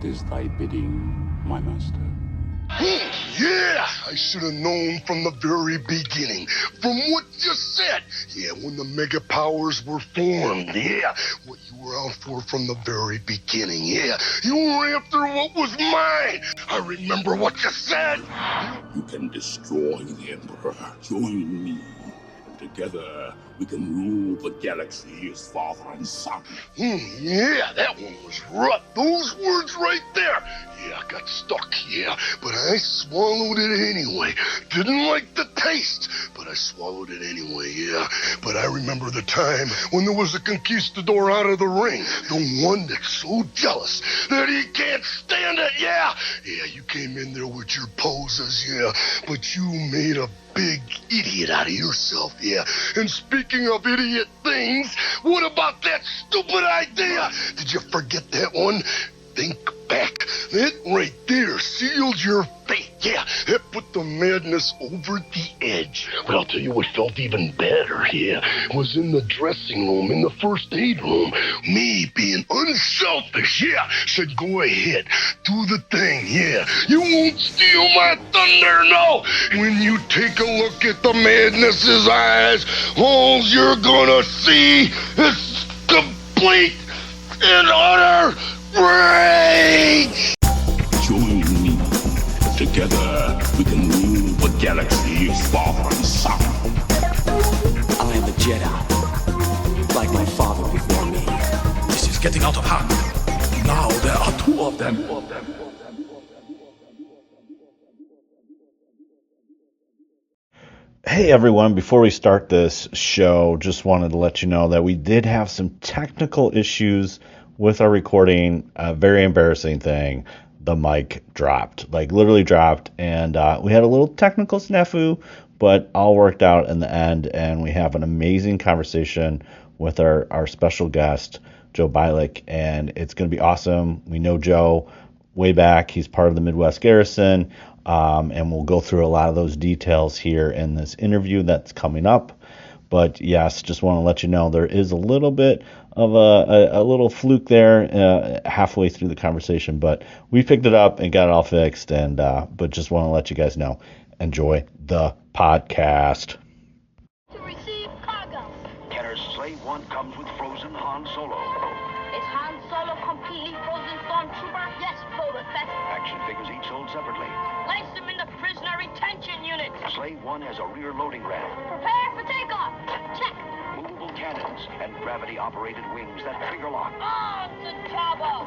What is thy bidding, my master? Yeah, I should have known from the very beginning. From what you said. Yeah, when the mega powers were formed. Yeah, what you were out for from the very beginning. Yeah, you were after what was mine. I remember what you said. You can destroy the Emperor. Join me. Together, we can rule the galaxy as father and son. Yeah, that one was rough. Those words right there. Yeah, I got stuck, yeah, but I swallowed it anyway. Didn't like the taste, but I swallowed it anyway, yeah. But I remember the time when there was a conquistador out of the ring. The one that's so jealous that he can't stand it, yeah. Yeah, you came in there with your poses, yeah, but you made a big idiot out of yourself, yeah. And speaking of idiot things, what about that stupid idea? Did you forget that one? Think back. That right there sealed your fate. Yeah, that put the madness over the edge. But I'll tell you what felt even better, yeah, was in the dressing room, in the first aid room. Me being unselfish, yeah, said go ahead, do the thing, yeah. You won't steal my thunder, no. When you take a look at the madness's eyes, all you're gonna see is complete and utter rage! Join me. Together, we can rule the galaxy as father and son. I am a Jedi, like my father before me. This is getting out of hand. Now there are two of them. Hey everyone, before we start this show, just wanted to let you know that we did have some technical issues with our recording. A very embarrassing thing. The mic dropped, like literally dropped, and we had a little technical snafu, but all worked out in the end, and we have an amazing conversation with our special guest, Joe Bialek, and it's going to be awesome. We know Joe way back. He's part of the Midwest Garrison, and we'll go through a lot of those details here in this interview that's coming up. But yes, just want to let you know there is a little bit of a little fluke there halfway through the conversation, but we picked it up and got it all fixed. And but just want to let you guys know, enjoy the podcast. To receive cargo. Kenner's Slave 1 comes with frozen Han Solo. Is Han Solo completely frozen stormtrooper? Yes, Boba Fett. Action figures each sold separately. Place them in the prisoner retention unit. Slave 1 has a rear loading ramp, Prepare for takeoff. Check. movable cannons, and gravity-operated wings that trigger lock. On to Tabo.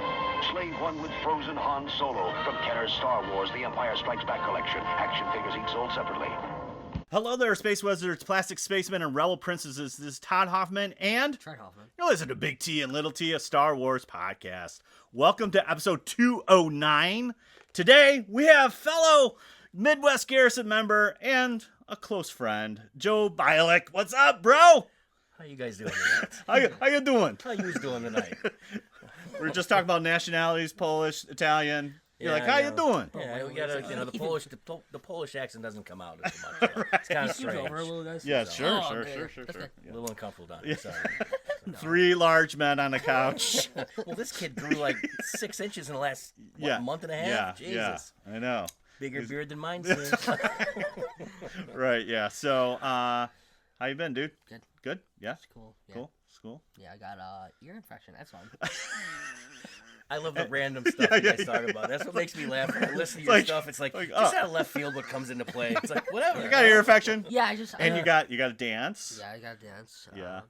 Slave 1 with frozen Han Solo from Kenner's Star Wars The Empire Strikes Back collection. Action figures each sold separately. Hello there, Space Wizards, Plastic Spacemen, and Rebel Princesses. This is Todd Hoffman, and Trent Hoffman. you're listening to Big T and Little T, a Star Wars podcast. Welcome to episode 209. Today, we have fellow Midwest Garrison member and a close friend, Joe Bialek. What's up, bro? How you guys doing tonight? How you doing? How you doing tonight? We were just talking about nationalities, Polish, Italian. You're like, how you doing? Yeah, we gotta, the Polish accent doesn't come out as much. So it's kind of strange. Over a little, guys. Yeah, So- sure. A little uncomfortable down here. Sorry. No. 3 large men on a couch. Well, this kid grew like 6 inches in the last month and a half. Jesus. I know. Bigger beard than mine. Soon. Right, yeah. So, how you been, dude? Good. Good? Yeah? Cool. Yeah. Cool? Yeah, I got ear infection. That's fine. I love the random stuff you guys talk about. That's what makes me laugh. When I listen to your stuff, it's like just out of left field what comes into play. It's like, whatever. You got ear infection? Yeah, And you got a dance? Yeah, I got to dance. Yeah.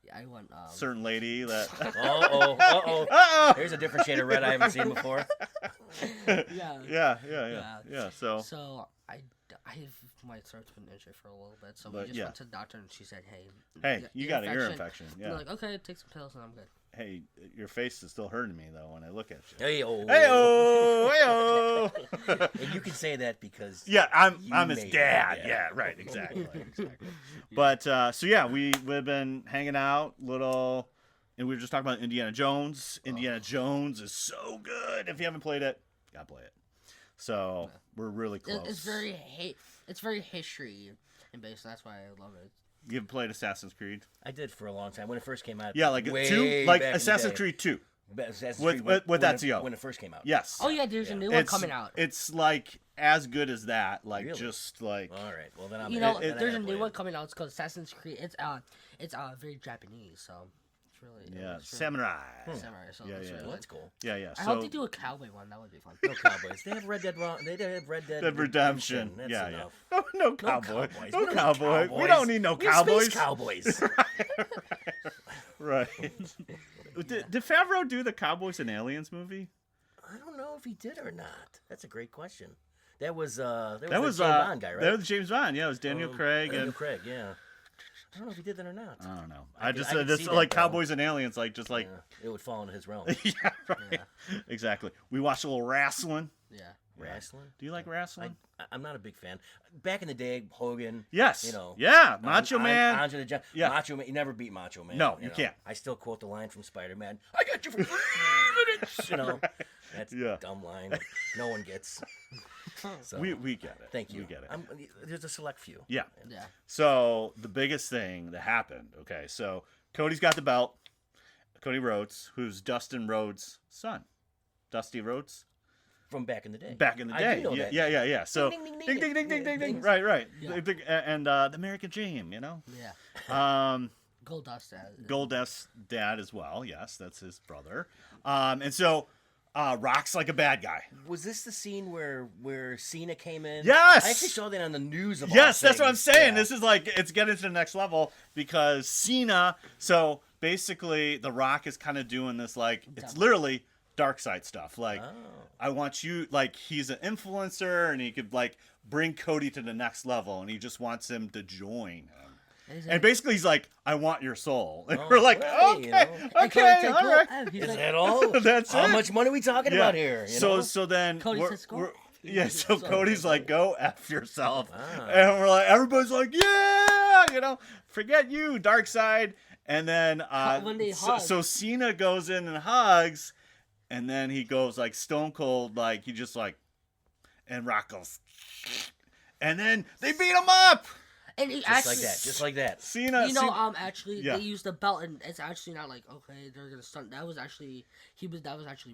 Yeah, I went. Certain lady that. Uh-oh. There's a different shade of red I haven't seen before. Yeah. So I have my throat's been itchy for a little bit, so we just went to the doctor and she said, "Hey, you got an ear infection." Yeah. We're like, okay, take some pills and I'm good. Hey, your face is still hurting me though when I look at you. Hey-oh. And you can say that because I'm his dad. Yeah, right, exactly. But we've been hanging out little, and we were just talking about Indiana Jones. Indiana Jones is so good. If you haven't played it, you gotta play it. So we're really close. It's very history and based. That's why I love it. You've played Assassin's Creed? I did for a long time when it first came out. Yeah, like way 2, like back in the Assassin's day. Creed 2. With Ezio when it first came out. Yes. Oh yeah, there's a new one coming out. It's like as good as that. Like really? Just like. All right. Well then there's a new one coming out. It's called Assassin's Creed. It's very Japanese, so it's really samurai. Samurai. So yeah. Well, that's cool. Yeah. I hope they do a cowboy one. That would be fun. No cowboys. They have Red Dead Redemption. That's yeah. enough. No cowboy. No cowboy. We don't need no cowboys. Space cowboys. Right. Did Favreau do the Cowboys and Aliens movie? I don't know if he did or not. That's a great question. That was the James Bond guy, right? That was James Bond. Yeah, it was Daniel Craig. Daniel Craig, yeah. I don't know if he did that or not. I don't know. I just like that, Cowboys and Aliens, like just like it would fall into his realm. Yeah, right. Yeah. Exactly. We watched a little wrestling. Yeah. Wrestling? Do you like wrestling? I'm not a big fan. Back in the day, Hogan. Yes. Yeah, Macho Man. Andre the Giant. Yeah. Macho Man. You never beat Macho Man. No, you can't. I still quote the line from Spider-Man. I got you for 3 minutes. That's a dumb line. No one gets. So, we get it. Thank you. We get it. There's a select few. Yeah. So the biggest thing that happened. Okay, so Cody's got the belt. Cody Rhodes, who's Dustin Rhodes' son. Dusty Rhodes. From back in the day. Back in the day. I do know that. Yeah. So ding, ding, ding. Right. Yeah. And the American Dream, Yeah. Goldust's dad as well. Yes, that's his brother. And so Rock's like a bad guy. Was this the scene where Cena came in? Yes. I actually saw that on the news. Yes, that's what I'm saying. Yeah. This is like it's getting to the next level because Cena. So basically, The Rock is kind of doing this like it's literally dark side stuff. Like I want you like he's an influencer and he could like bring Cody to the next level and he just wants him to join him. And basically he's like, I want your soul. And we're like, okay, all right. Is that all? That's How it. much money are we talking about here? So then so Cody's like, go F yourself. Ah. And we're like, everybody's like, yeah, forget you, dark side. And then so Cena goes in and hugs. And then he goes like stone cold, like he just like, and Rock goes, and then they beat him up. And he just like that. Cena, they used the belt, and it's actually not like okay, they're gonna stunt. That was actually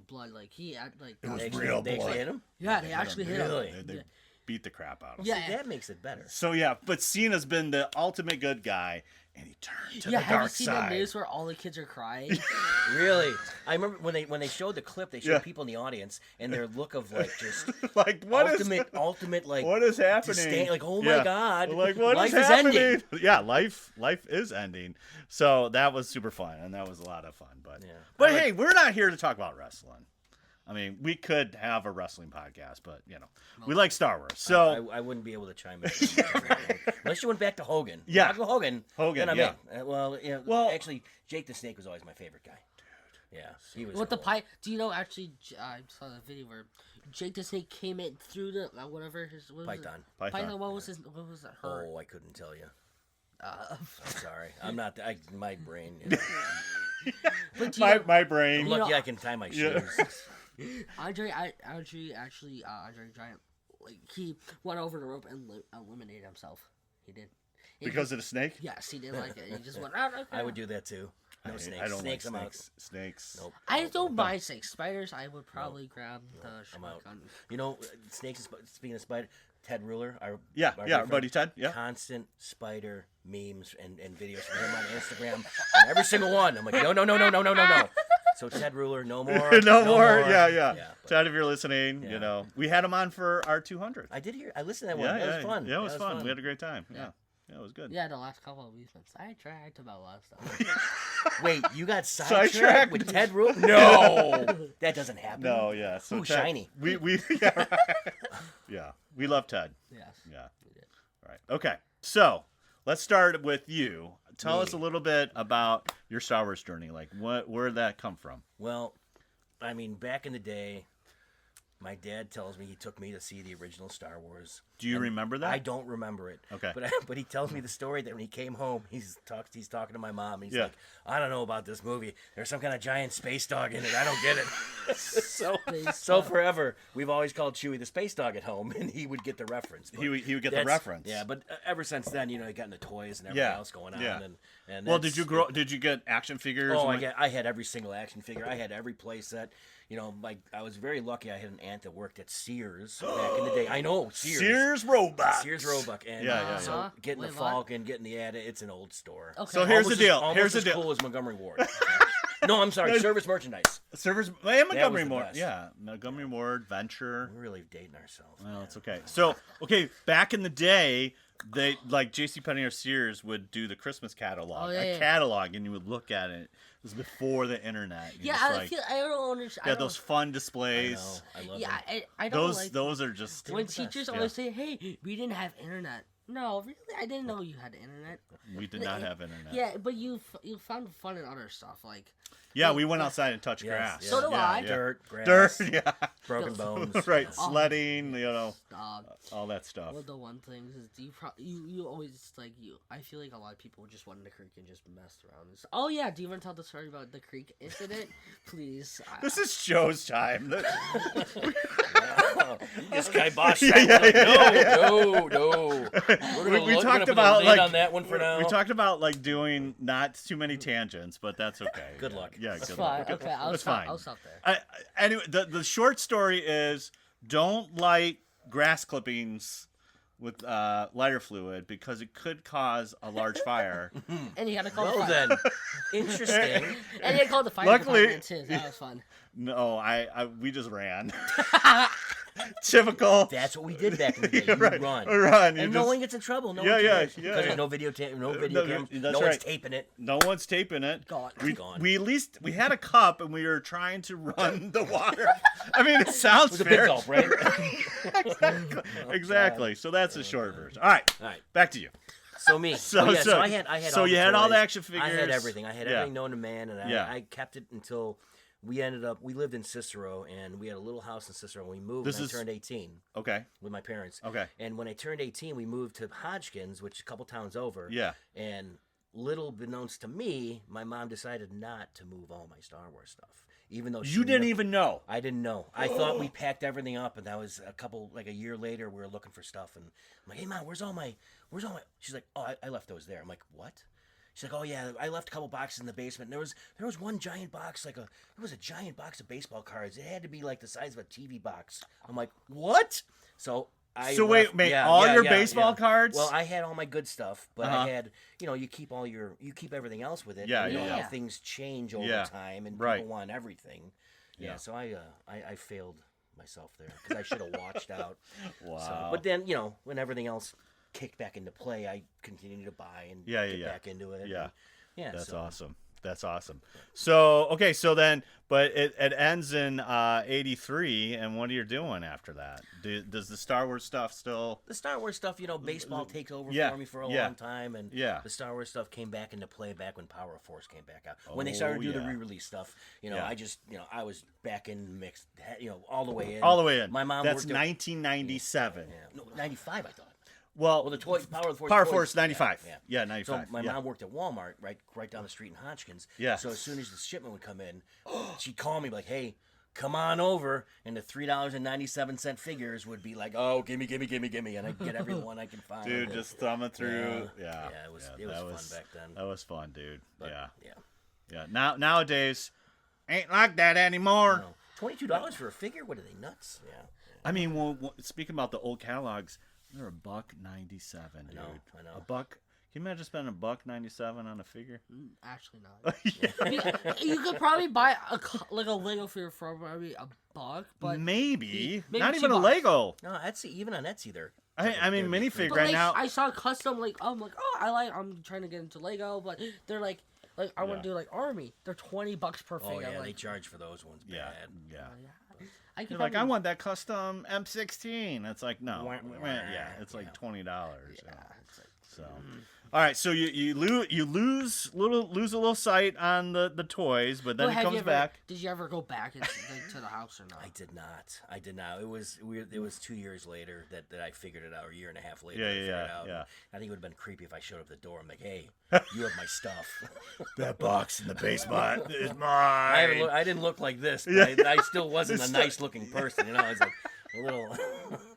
blood. Like he like it was real blood. They actually hit him. Yeah, they actually hit him. They beat the crap out of him. Yeah, that makes it better. So but Cena's been the ultimate good guy. And he turned to the dark side. Have you seen the news where all the kids are crying? Really? I remember when they showed the clip, they showed people in the audience and their look of like just like ultimate like what is happening? Disdain, like my god, like what life is happening? Ending. Yeah, life is ending. So that was super fun and that was a lot of fun. But hey, we're not here to talk about wrestling. I mean, we could have a wrestling podcast, but we like Star Wars. So I wouldn't be able to chime in unless you went back to Hogan. Yeah, Hogan. Then I'm in. Well, actually, Jake the Snake was always my favorite guy. Yeah, he was. With the pipe, do you know? Actually, I saw the video where Jake the Snake came in through the whatever his Python. What was his? What was it? Oh, I couldn't tell you. I'm sorry. I'm not. My brain. But my brain. I'm lucky I can tie my shoes. Andre Giant, like he went over the rope and eliminated himself. He did. Because of the snake? Yes, he did like it. He just went out. Okay. I would do that too. No snakes. I don't snakes, like snakes. Snakes. Nope. I don't mind snakes. Spiders, I would probably grab the shotgun. Snakes. Speaking of spider, Ted Ruler. Our buddy Ted. Yeah. Constant spider memes and videos from him on Instagram. And every single one. I'm like, no. So Ted Ruler, no more. no more. Yeah. Ted, if you're listening, we had him on for our 200. I did hear. I listened to that one. That was fun. Yeah, it was fun. We had a great time. Yeah, it was good. Yeah, the last couple of weeks, I'm sidetracked about a lot of stuff. Wait, you got sidetracked with Ted Ruler? No, that doesn't happen. No, yeah. So Ted, shiny. We we love Ted. Yes. Yeah. We did. Right. Okay. So let's start with you. Tell us a little bit about your Star Wars journey. Like, where did that come from? Well, I mean, back in the day, My dad tells me he took me to see the original Star Wars. Do you remember that? I don't remember it. Okay. But he tells me the story that when he came home, he's talking to my mom. And he's like, I don't know about this movie. There's some kind of giant space dog in it. I don't get it. so forever, we've always called Chewie the space dog at home, and he would get the reference. He would get the reference. Yeah, but ever since then, he got into toys and everything else going on. Yeah. And well, did you get action figures? Oh, I had every single action figure. I had every play set. I was very lucky. I had an aunt that worked at Sears back in the day. I know, Sears Roebuck. Sears Roebuck. And so getting the Falcon, getting the Ada, it's an old store. Okay. So here's the deal. Almost as cool as Montgomery Ward. No, I'm sorry, service merchandise. Montgomery Ward. Yeah, Montgomery Ward, Venture. We're really dating ourselves. Well, it's okay. So, back in the day, they like JCPenney or Sears would do the Christmas catalog, catalog, and you would look at it. It was before the internet. I don't understand. Yeah, those fun displays. I love them. I don't those are just when teachers always say, "Hey, we didn't have internet." No, really, I didn't know you had internet. We did not have internet. Yeah, but you found fun in other stuff like. Yeah, we went outside and touched grass. So do I. Dirt, grass, broken bones, right? Sledding, all that stuff. Well, the one thing is, you always I feel like a lot of people just went in the creek and just messed around. Oh yeah, do you want to tell the story about the creek incident, please? This is Joe's time. This guy boss. No. We talked about on that one for now. We talked about doing not too many tangents, but that's okay. Good luck. Yeah, that's good fine. luck. Okay, I'll stop there. Anyway, the short story is don't light grass clippings with lighter fluid because it could cause a large fire. And you had to call the fire. Then, interesting. And you called the fire department too. That was fun. No, we just ran. Typical. That's what we did back in the day. You run. And no one gets in trouble. No one cares. Because there's no video camera. No one's taping it. No one's taping it. Gone. We at least we had a cup and we were trying to run the water. I mean, it sounds it was fair. a big gulp, right? Exactly. So that's the short version. All right. Back to you. So me. So I had. So you had all the action figures. I had everything. I had everything known to man, and I kept it until. We lived in Cicero, and we had a little house in Cicero, and we moved when I turned 18. Okay. With my parents. Okay. And when I turned 18, we moved to Hodgkins, which is a couple towns over. Yeah. And little beknownst to me, my mom decided not to move all my Star Wars stuff. Even though you didn't even know. I didn't know. I thought we packed everything up, and that was a year later, we were looking for stuff, and I'm like, hey, Mom, where's all my... She's like, oh, I left those there. I'm like, what? She's like, oh yeah, I left a couple boxes in the basement. And there was one giant box, it was a giant box of baseball cards. It had to be like the size of a TV box. I'm like, what? So wait, all your baseball cards? Well, I had all my good stuff, but I had, you keep everything else with it. Yeah, how things change over time, and people want everything. Yeah, so I failed myself there because I should have watched out. Wow. So, but then when everything else kicked back into play, I continued to buy and get back into it. Yeah. That's awesome. That's awesome. So, okay, so then, but it ends in 83, and what are you doing after that? Does the Star Wars stuff still... The Star Wars stuff, baseball takes over for me for a long time, and the Star Wars stuff came back into play back when Power of Force came back out. When they started to do the re-release stuff, I just, I was back in mixed, all the way in. All the way in. My mom That's 1997. No, 95, I thought. Well, the toy Power of Force 95. Yeah, 95. So my mom worked at Walmart right down the street in Hodgkins. Yeah. So as soon as the shipment would come in, she'd call me like, "Hey, come on over," and the $3.97 figures would be like, "Oh, gimme," and I'd get every one I can find. Dude, just thumbing through. Yeah, it was fun back then. That was fun, dude. But, yeah. Nowadays, ain't like that anymore. No. $22 for a figure? What are they, nuts? Yeah. I mean, speaking about the old catalogs. They're $1.97, dude. I know. $1. Can you imagine spending $1.97 on a figure? Actually not. You could probably buy a Lego figure for probably $1, but maybe not even a Lego. No, Etsy, even on Etsy, I mean, minifig right now. I saw custom I'm trying to get into Lego, but they're like I want to do Army. They're $20 per figure. Oh yeah, they charge for those ones. Yeah. You're like, I want that custom M16. It's like, no. It's like $20. So, all right. So you lose a little sight on the toys, but then it comes back. Did you ever go back to the house or not? I did not. It was weird. It was 2 years later that I figured it out, or a year and a half later. Yeah. I think it would have been creepy if I showed up at the door. I'm like, hey, you have my stuff. That box in the basement is mine. I didn't look like this, but I still wasn't a nice looking person. You know, I was like a little.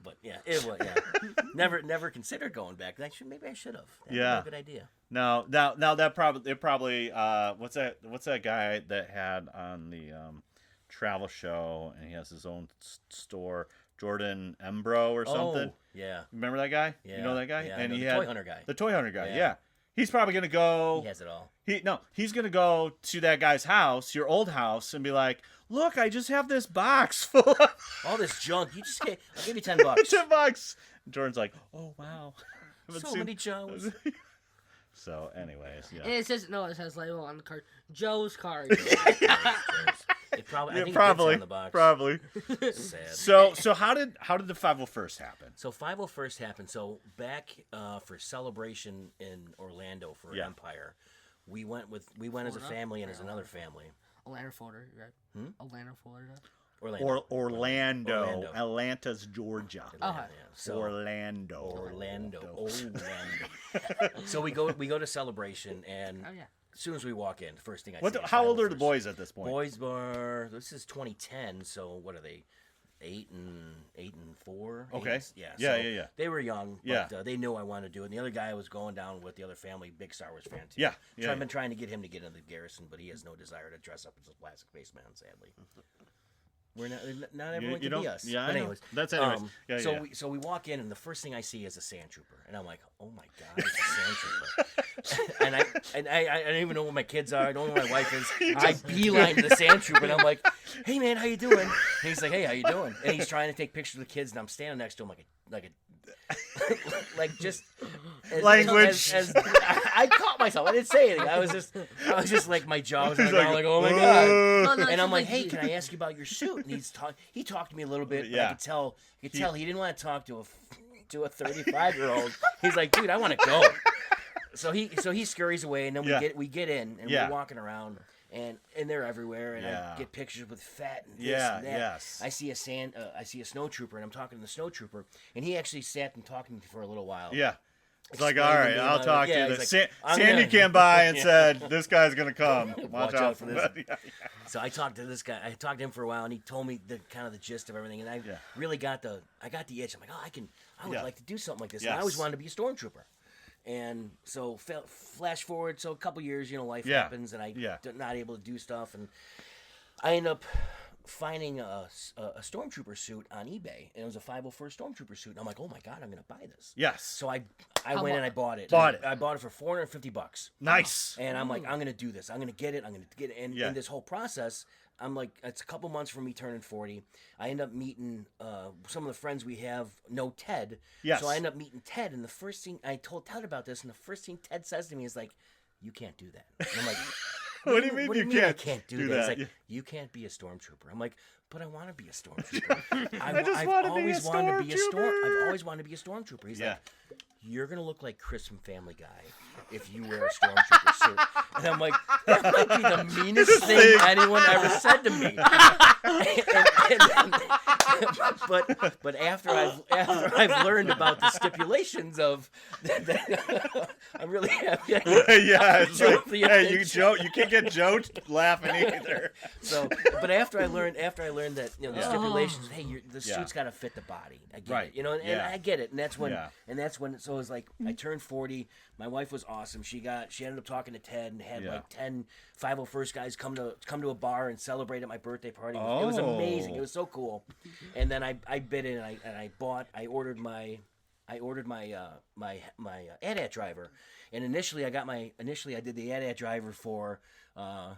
But yeah, it was. Yeah, never considered going back. Maybe I should have. Yeah, a good idea. Now that probably what's that guy that had on the travel show, and he has his own store, Jordan Embro or something. Oh, yeah. Remember that guy? Yeah. You know that guy? Yeah, and the toy hunter guy. The toy hunter guy. Yeah. He's probably gonna go. He has it all. He's gonna go to that guy's house, your old house, and be like, "Look, I just have this box full of all this junk. I'll give you $10. $10. Jordan's like, "Oh wow, so many Joes." So, anyways, yeah. And it says label on the card, Joe's card. It probably, I think probably, on the box. Probably. Sad. So how did the 501st happen? So 501st happened. So back for Celebration in Orlando for Empire, we went as a family and as another family. Orlando, Florida, right? Orlando, Florida. Orlando. Atlanta's Georgia. Atlanta, yeah. So, Orlando. So we go to Celebration, and as soon as we walk in, the first thing I see. How old are the boys at this point? Boys were. This is 2010. So what are they? 8 and 4. Okay. Yeah. They were young, but Yeah. they knew I wanted to do it. And the other guy I was going down with, the other family, big Star Wars fan too. Yeah. I've been trying to get him to get into the Garrison, but he has no desire to dress up as a plastic spaceman, sadly. We're not everyone can be us. Yeah, but I know. anyways, That's anyways. So we walk in, and the first thing I see is a sand trooper, and I'm like, oh my god, it's a sand trooper. and I don't even know what my kids are. I don't know what my wife is. I beeline the sand trooper, and I'm like, hey man, how you doing? And he's like, hey, how you doing? And he's trying to take pictures of the kids, and I'm standing next to him like just language. I caught myself. I didn't say anything. I was just like, my jaw was like oh my god. And I'm like, hey, can I ask you about your suit? And he talked to me a little bit, but I could tell he didn't want to talk to a 35-year-old. He's like, dude, I want to go. So he scurries away, and then we get in, and we're walking around. And they're everywhere, and I get pictures with Fat and this and that. Yes. I see a snow trooper, and I'm talking to the snow trooper, and he actually sat and talked to me for a little while. Yeah. It's like, all right, I'll talk to you. Like, Sandy came by and said, this guy's going to come. Watch out for this. So I talked to this guy. I talked to him for a while, and he told me the gist of everything, and I really got the itch. I'm like, I would like to do something like this. Yes. And I always wanted to be a stormtrooper. And so flash forward, so a couple years, life happens, and I'm not able to do stuff, and I end up finding a stormtrooper suit on eBay, and it was a 501st stormtrooper suit, and I'm like, oh my god, I'm gonna buy this. Yes. So I went and I bought it. I bought it for $450. Nice. And I'm like, I'm gonna do this. I'm gonna get it. And in this whole process, I'm like, it's a couple months from me turning 40. I end up meeting some of the friends we have know Ted. Yes. So I end up meeting Ted, and the first thing I told Ted about this, and the first thing Ted says to me is like, you can't do that. And I'm like, what do you mean you can't? I can't do that? He's like, you can't be a stormtrooper. I'm like, but I want to be a stormtrooper. I've always wanted to be a stormtrooper. He's like, you're gonna look like Chris from Family Guy if you wear a stormtrooper suit. And I'm like, that might be the meanest thing anyone ever said to me. But after I've learned about the stipulations of, I'm really happy. It's like, hey, you can't get Joe laughing either. So, but after I learned that the stipulations, hey, the suit's got to fit the body. I get it, and I get it, and that's when. So it was like I turned 40. My wife was awesome. She ended up talking to Ted and had like 10 501st guys come to a bar and celebrate at my birthday party. It was amazing. It was so cool. And then I bid in and I ordered my AT-AT driver. And initially I did the AT-AT driver for I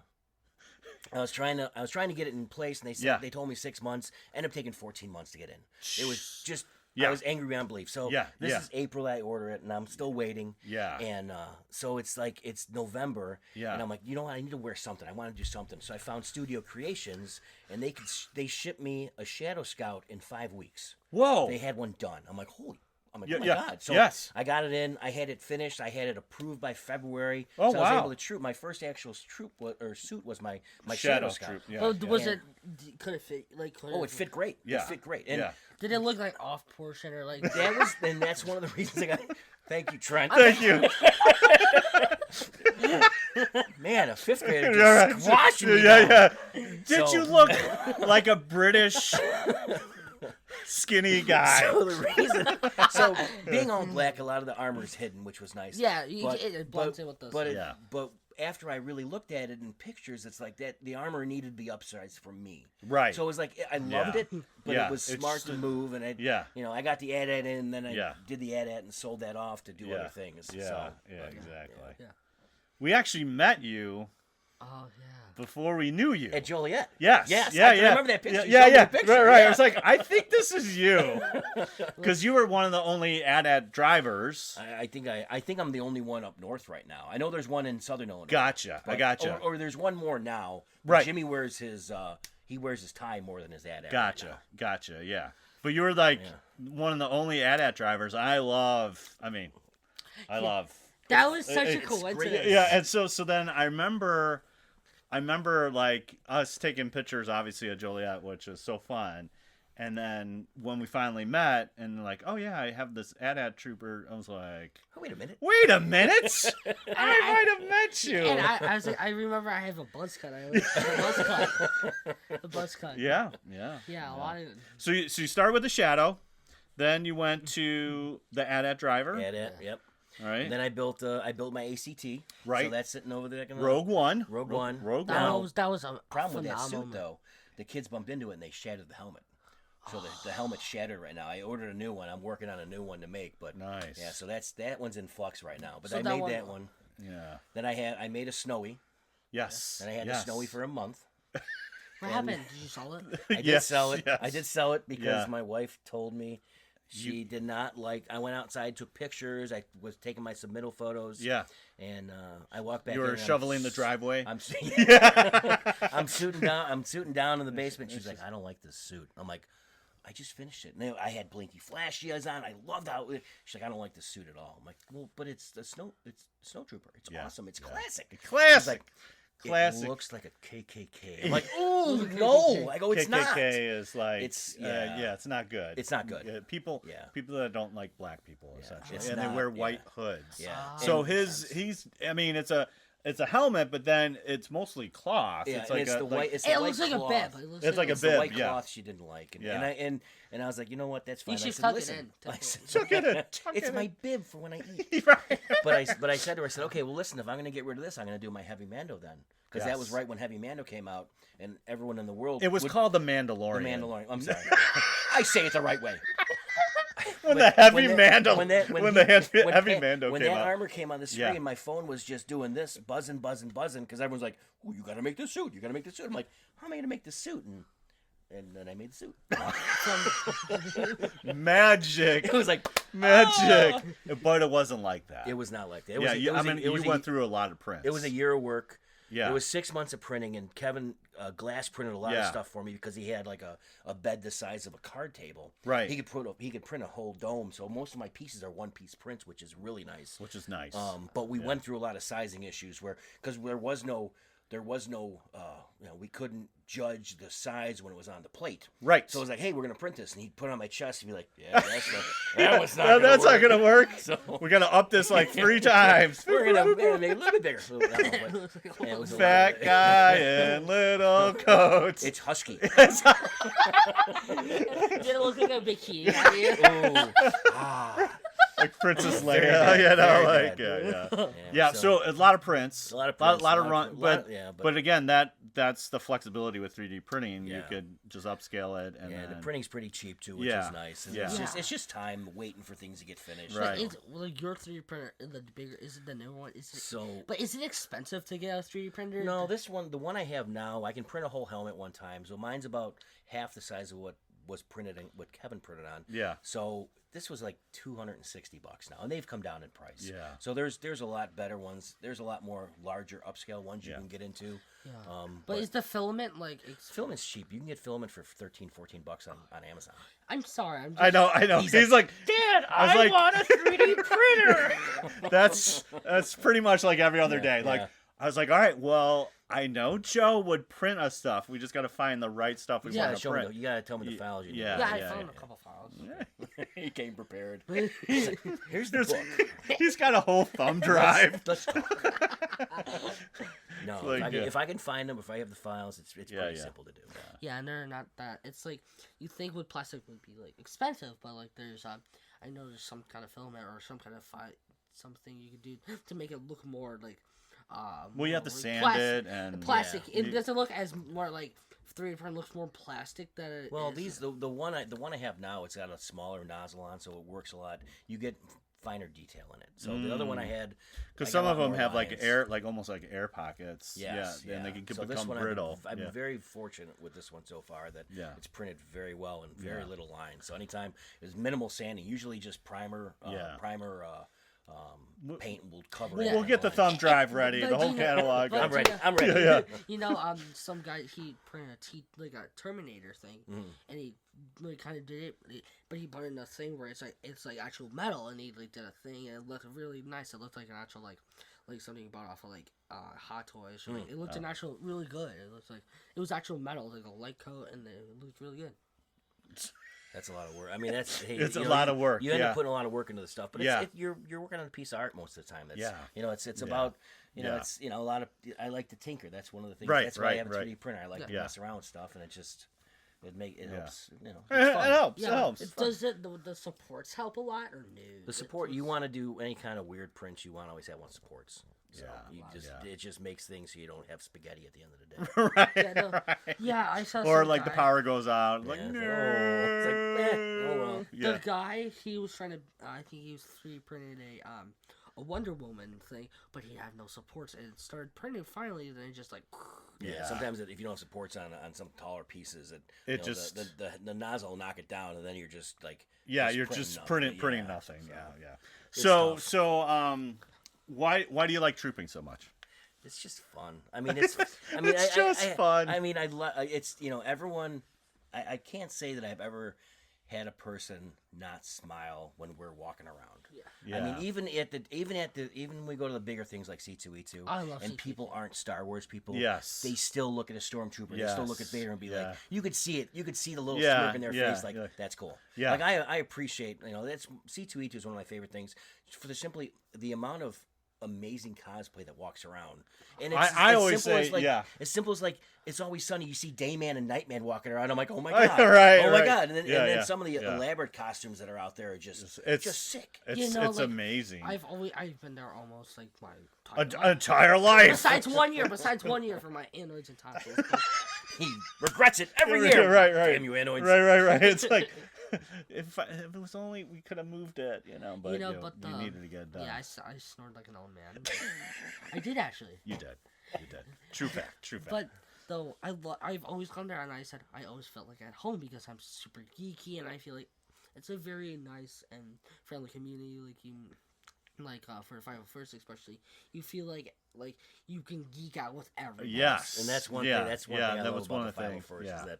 was trying to get it in place, and they said they told me 6 months. Ended up taking 14 months to get in. It was just I was angry beyond belief. So this is April I order it, and I'm still waiting. Yeah. And so it's like it's November. Yeah. And I'm like, you know what? I need to wear something. I want to do something. So I found Studio Creations, and they shipped me a Shadow Scout in 5 weeks. Whoa. They had one done. I'm like, holy. I'm like, Yeah, oh my yeah. God. So Yes. I got it in. I had it finished. I had it approved by February. Oh, so I was wow. able to troop. My first actual suit was my Shadow Scout. troop, yeah. Oh, yeah. was it? Could it fit? Like, could Oh, it fit great. Yeah. It fit great. And Yeah. Did it look like off portion or like? and that's one of the reasons I got. Thank you, Trent. Thank you. Man, a fifth grader just Yeah, right. squashed me. Yeah, down. yeah. Did So- you look like a British skinny guy? So being all black, a lot of the armor is hidden, which was nice. Yeah, it blends in with those. But after I really looked at it in pictures, it's like that the armor needed to be upsized for me. Right. So it was like I loved Yeah. it, but Yeah, it was it's smart just to move, and I, Yeah. I got the AT-AT in, and then I Yeah. did the AT-AT and sold that off to do Yeah. other things. Yeah, So, exactly. Yeah. We actually met you Oh yeah. before we knew you. At Joliet. Yes. Yes. Yeah. I Yeah. remember that picture. You Yeah. showed me Yeah. the picture. Right. Right. Yeah. I was like, I think this is you, because you were one of the only AT-AT drivers. I think I'm the only one up north right now. I know there's one in Southern Illinois. Gotcha. I but- gotcha. Or there's one more now. Right. Jimmy wears his tie more than his AT-AT. Gotcha. right now. Gotcha. Yeah. But you were like one of the only AT-AT drivers. I love. That was such a it's coincidence. Yeah, and so then I remember like us taking pictures, obviously at Joliet, which was so fun. And then when we finally met, and like, oh yeah, I have this AT-AT trooper. I was like, oh, wait a minute. I might have met you. And I was like, I remember I have a buzz cut. A buzz cut. Yeah. Yeah, a lot of. So you started with the Shadow, then you went to the AT-AT driver. AT-AT, yep. All right. And then I built my ACT. Right. So that's sitting over there. Rogue One. Rogue One. That was a problem with that phenomenal suit though. The kids bumped into it and they shattered the helmet. So the helmet's shattered right now. I ordered a new one. I'm working on a new one to make, but nice. Yeah, so that one's in flux right now. But So I that made one- that one. Yeah. Then I made a Snowy. Yes. And I had the Snowy for a month. What happened? Did you sell it? I did sell it. yes. I did sell it because Yeah. my wife told me she did not like. I went outside, took pictures. I was taking my submittal photos. Yeah. And I walked back. You were in, shoveling the driveway. I'm suiting down in the basement. She's like, I don't like this suit. I'm like, I just finished it. And I had blinky flashy eyes on. I loved how she's like, I don't like this suit at all. I'm like, well, but it's Snowtrooper. It's awesome. It's classic. Classic. She's like, Classic. It looks like a KKK. I'm like, oh no! I go, it's KKK not. is like, It's it's not good. It's not good. People that don't like black people essentially, It's and not, they wear white hoods. Yeah. So I mean, it's a helmet, but then it's mostly cloth. Yeah, it's like the white. It's the It white looks like a cloth. bib. It's like a It's bib. the white Yeah. cloth she didn't like, and, Yeah. and I was like, you know what? That's fine. You should I said, tuck it listen. in. I said, Tuck it in. It's my bib for when I eat. Right. But I said to her, I said, okay, well, listen, if I'm going to get rid of this, I'm going to do my Heavy Mando then. Because that was right when Heavy Mando came out, and everyone in the world. It was called the Mandalorian. The Mandalorian. I'm sorry. I say it the right way. When the Heavy Mando When came that out. armor came on the screen, my phone was just doing this, buzzing, because everyone's like, "Oh, you got to make this suit. You got to make this suit." I'm like, "How am I going to make this suit?" And then I made the suit. Magic. It was like magic, but it wasn't like that. It was not like that. You went through a lot of prints. It was a year of work. Yeah. It was 6 months of printing, and Kevin Glass printed a lot of stuff for me because he had like a bed the size of a card table. Right. He could print a whole dome. So most of my pieces are one-piece prints, which is really nice. But we went through a lot of sizing issues because there was no we couldn't judge the size when it was on the plate. Right. So I was like, hey, we're gonna print this, and he'd put it on my chest and be like, yeah, that's not not gonna work. So we're gonna up this like 3 times. we're gonna make it a little bit bigger. So, no, but, it was a Fat guy in little coats. It's husky. Did it look like a bikini? Like Princess Very Leia. bad, Yeah, very yeah. So a lot of prints. A lot of prints. But again, that's the flexibility with 3D printing. You could just upscale it. And the then, printing's pretty cheap too, which is nice. And it's just time waiting for things to get finished. Right. Like your 3D printer, the bigger, is it the new one? So, but is it expensive to get a 3D printer? No, the one I have now, I can print a whole helmet one time. So mine's about half the size of what was printed and what Kevin printed on. Yeah. So this was like $260 now, and they've come down in price. Yeah. So there's a lot better ones. There's a lot more larger upscale ones you can get into. Yeah. But is the filament like? Filament's cheap. You can get filament for $13-14 on Amazon. I'm sorry. I know. He's like, Dad, I want a 3D printer. that's pretty much like every other day. Like, I was like, all right, well, I know Joe would print us stuff. We just got to find the right stuff we want to print. You got to tell me the files you need. Yeah, I found a couple files. He came prepared. He's like, here's the book. He's got a whole thumb drive. Let's talk. No, like, if I can find them, if I have the files, it's pretty simple to do. Yeah, and they're not that. It's like you think with plastic would be like expensive, but like there's I know there's some kind of filament or some kind of something you could do to make it look more like. Well, you have to like sand plastic, it and plastic. It doesn't look as more like 3D print looks more plastic than it. Well, is. the one I have now, it's got a smaller nozzle on, so it works a lot. You get finer detail in it. So the other one I had, because some of them have like air, like almost like air pockets. Yes, and they can so become brittle. I've been very fortunate with this one so far that it's printed very well and very little lines. So anytime there's minimal sanding, usually just primer, paint will cover it. We'll get the thumb drive ready, the whole catalog. I'm ready. I'm ready. Yeah. You know, some guy he printed like a Terminator thing, and he like kind of did it, but he put it in a thing where it's like actual metal, and he like did a thing, and it looked really nice. It looked like an actual like something you bought off of like Hot Toys. Or, like, it looked an actual really good. It looked like it was actual metal, like a light coat, and it looked really good. That's a lot of work. I mean, it's a lot of work. You end up putting a lot of work into the stuff, but you're working on a piece of art most of the time. That's it's about it's a lot of. I like to tinker. That's one of the things. That's why I have a 3D printer. I like to mess around with stuff, and it helps. It helps. Does the supports help a lot or no? The support you want to do any kind of weird prints, you want to always have one supports. So it just makes things so you don't have spaghetti at the end of the day. Right. I saw. Or like the power goes out. Like The guy he was trying to. I think he was 3D printing a Wonder Woman thing, but he had no supports, and it started printing finally. Then it just like. Yeah. Sometimes if you don't have supports on some taller pieces, the nozzle will knock it down, and then you're just like. Yeah, you're just printing nothing. Yeah. So why do you like trooping so much? It's just fun. I mean, it's fun. I mean, it's everyone. I can't say that I've ever had a person not smile when we're walking around. Yeah. I mean, even when we go to the bigger things like C2E2, and C2E2. People aren't Star Wars people. Yes. They still look at a stormtrooper. Yes. They still look at Vader and be like, you could see it. You could see the little smirk in their face. Like that's cool. Yeah. Like I appreciate. That's C2E2 is one of my favorite things for the amount of amazing cosplay that walks around, and it's I always say as simple as like It's Always Sunny. You see Dayman and Nightman walking around. I'm like, oh my god, my god! And then some of the elaborate costumes that are out there are just sick. It's amazing. I've been there almost like my entire life. Besides 1 year for my anoids and tonsils. He regrets it every year. Right. Damn you anoids. Right. It's like. If it was only we could have moved it, but you needed to get it done. Yeah, I snored like an old man. I did actually. You did. True fact. But though I've always gone there, and I said I always felt like at home because I'm super geeky, and I feel like it's a very nice and friendly community. For 501st especially, you feel like you can geek out with everybody. Yes, and that's one thing. That's one thing I love about the 501st is that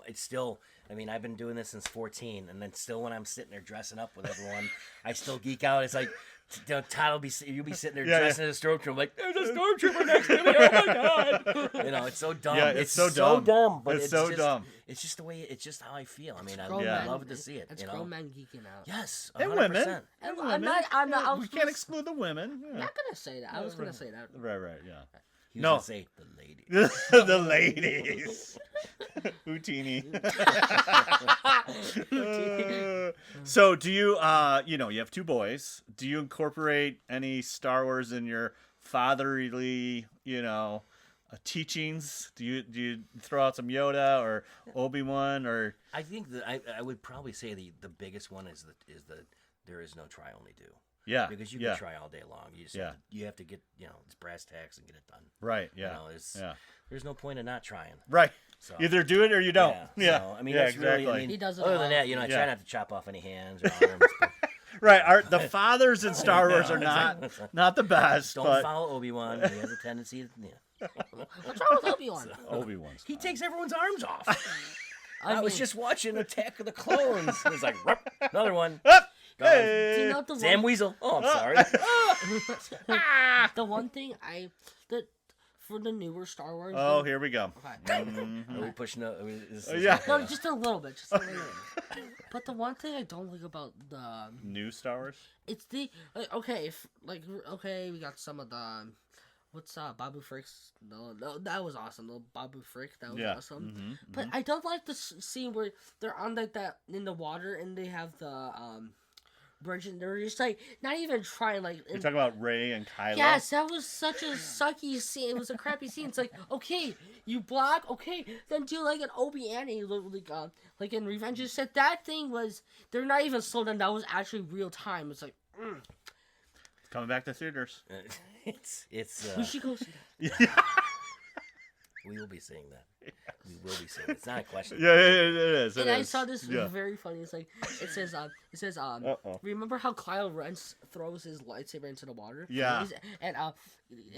it's still. I mean, I've been doing this since 14, and then still when I'm sitting there dressing up with everyone, I still geek out. It's like Todd you'll be sitting there dressing as a stormtrooper, like there's a stormtrooper next to me. Oh my god! It's so dumb. Yeah, it's so dumb. But it's so dumb. It's just the way. It's just how I feel. I mean, I love to see it. It's grown men geeking out. Yes, 100%. And women. I'm not. We can't exclude the women. I'm not gonna say that. I was gonna say that. Right. Yeah. He was gonna say the ladies. The ladies. Houtini. So do you, you have two boys. Do you incorporate any Star Wars in your fatherly, teachings? Do you throw out some Yoda or Obi-Wan or? I think that I would probably say the biggest one is the there is no try, only do. Yeah, because you can try all day long. You have to get it's brass tacks and get it done. Right. Yeah. There's no point in not trying. Right. So Either do it or you don't. Yeah. So, I mean, yeah, that's exactly. really. I mean, He does it other all. than that, I Yeah. try not to chop off any hands or arms. But Right. The fathers in Star Wars are not the best. don't but follow Obi-Wan. He has a tendency to. What's wrong with Obi-Wan? Obi-Wan's He fine. takes everyone's arms off. I was mean- just watching Attack of the Clones. It was like, "Rup, another one. Up! Gone." Hey! Do you know the Sam one, Weasel. Oh, I'm sorry. the one thing for the newer Star Wars? Oh, here we go. Okay. Are we pushing up? Yeah. No, just a little bit. Just a little bit. But the one thing I don't like about the New Star Wars? it's the we got some of the what's Babu Frick's no that was awesome. The Babu Frick that was awesome. Mm-hmm, But I don't like the scene where they're on like that in the water and they have the bridge and they're just like not even trying like. You're talking about Rey and Kylo? Yes, that was such a sucky scene. It was a crappy scene. It's like, okay, you block, okay, then do like an Obi-Wan, like in Revenge of the Sith. That thing was, they're not even slow down. That was actually real time. It's like, It's coming back to theaters. It's. we should go see that. We will be seeing that. We will be seeing it. It's not a question. Yeah, it is. And I saw this very funny. It's like it says remember how Kylo Ren throws his lightsaber into the water? Yeah. And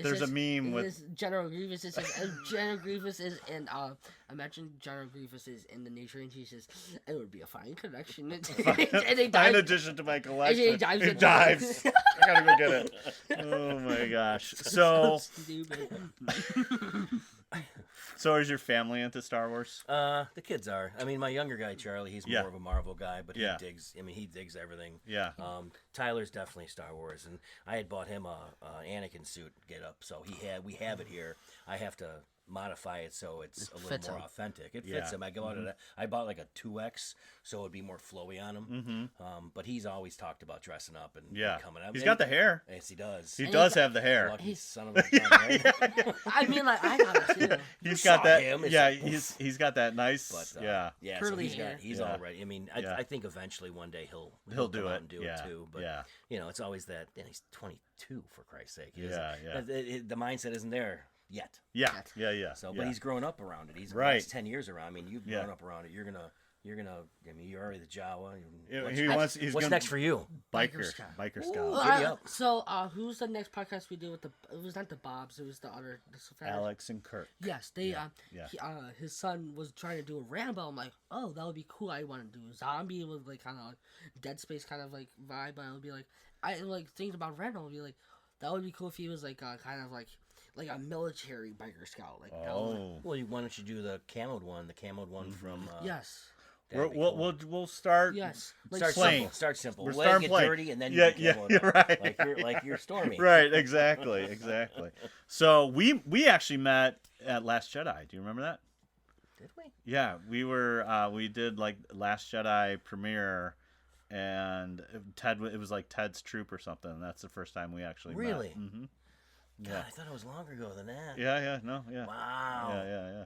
there's a meme with General Grievous. It says General Grievous is in imagine General Grievous is in the nature and he says it would be a fine connection. And he dives. In addition to my collection, And he dives. I gotta go get it. Oh my gosh. So stupid. So is your family into Star Wars? The kids are. I mean, my younger guy Charlie, he's more of a Marvel guy, but he digs. I mean, he digs everything. Yeah. Tyler's definitely Star Wars, and I had bought him a Anakin suit get up, so we have it here. I have to modify it so it's a little more authentic. It fits him. I go out at I bought like a 2X, so it'd be more flowy on him. But he's always talked about dressing up and coming up. He's got the hair. Yes, he does. He does have the hair. Lucky son of a gun, right? I mean, like I got it too. He's got that. Him, yeah, like, he's got that nice. But, yeah. Curly so hair. he's all ready. I mean, I think eventually one day he'll do come out it. and do it too. But you know, it's always that. And he's 22 for Christ's sake. The mindset isn't there yet. Yeah. So, but he's grown up around it. He's right. He's 10 years around. I mean, you've grown up around it. You're gonna. I mean, you're already the Jawa. What's next for you? Biker Scout. Well, so, who's the next podcast we do with the? It was not the Bobs. It was the other. Alex and Kirk. Yes, they. His son was trying to do a Rambo. I'm like, oh, that would be cool. I want to do a zombie with like kind of like Dead Space kind of like vibe. But I would be like, I like thinking about Rambo. Would be like, that would be cool if he was like kind of like a military biker scout. Like, well, why don't you do the camoed one from? Yes. We'll start. Yes. Start simple. We're Let it get playing. dirty, and then you right. Like you're Stormy. Right. Exactly. So we actually met at Last Jedi. Do you remember that? Did we? Yeah, we were. We did like Last Jedi premiere, and it was like Ted's troop or something. That's the first time we actually really. Met. Mm-hmm. God, I thought it was longer ago than that. Yeah. Wow. Yeah.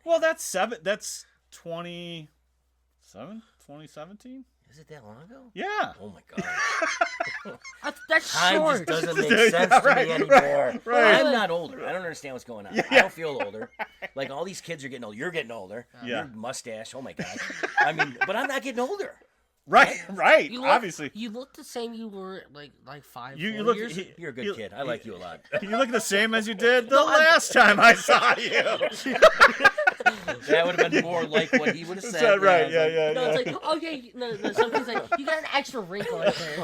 Well, that's 2017. Is it that long ago? Yeah. Oh my God. That's Time short. just doesn't make sense to me anymore. Right. I'm not older. I don't understand what's going on. I don't feel older. Like all these kids are getting older. You're getting older. Your mustache. Oh my God. I mean, but I'm not getting older. Right. Obviously, you look the same. You were like 5 you look. years. You're a good kid. I like you a lot. You look the same as you did the last time I saw you. That would have been more like what he would have said. Right? Yeah. No, it's like okay. No. Somebody's like, you got an extra wrinkle right there.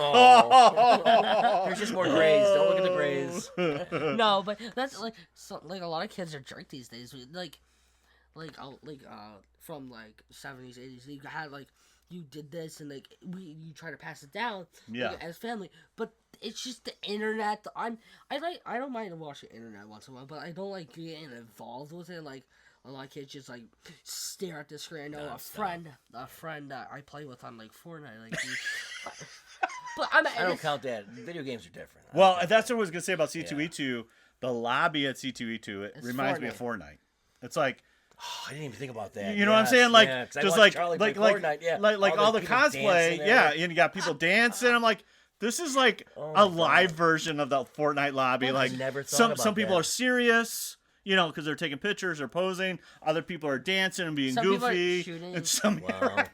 There's just more grays. Don't look at the grays. No, but that's like a lot of kids are jerk these days. From like 70s, 80s, you had like. You did this and like you try to pass it down as family, but it's just the internet. I don't mind watching the internet once in a while, but I don't like getting involved with it. Like a lot of kids just like stare at the screen. I know a friend that I play with on like Fortnite, like. But I don't count that. Video games are different. Well, that's what I was gonna say about C2E2. The lobby at C2E2 it reminds me of Fortnite. It's like. Oh, I didn't even think about that. You know what I'm saying? Like, just like all the cosplay. Yeah, and you got people dancing. I'm like, this is like a live version of the Fortnite lobby. Like, never thought some people are serious. you know, because they're taking pictures or posing. Other people are dancing and being Some people are goofy. shooting. And some, Wow.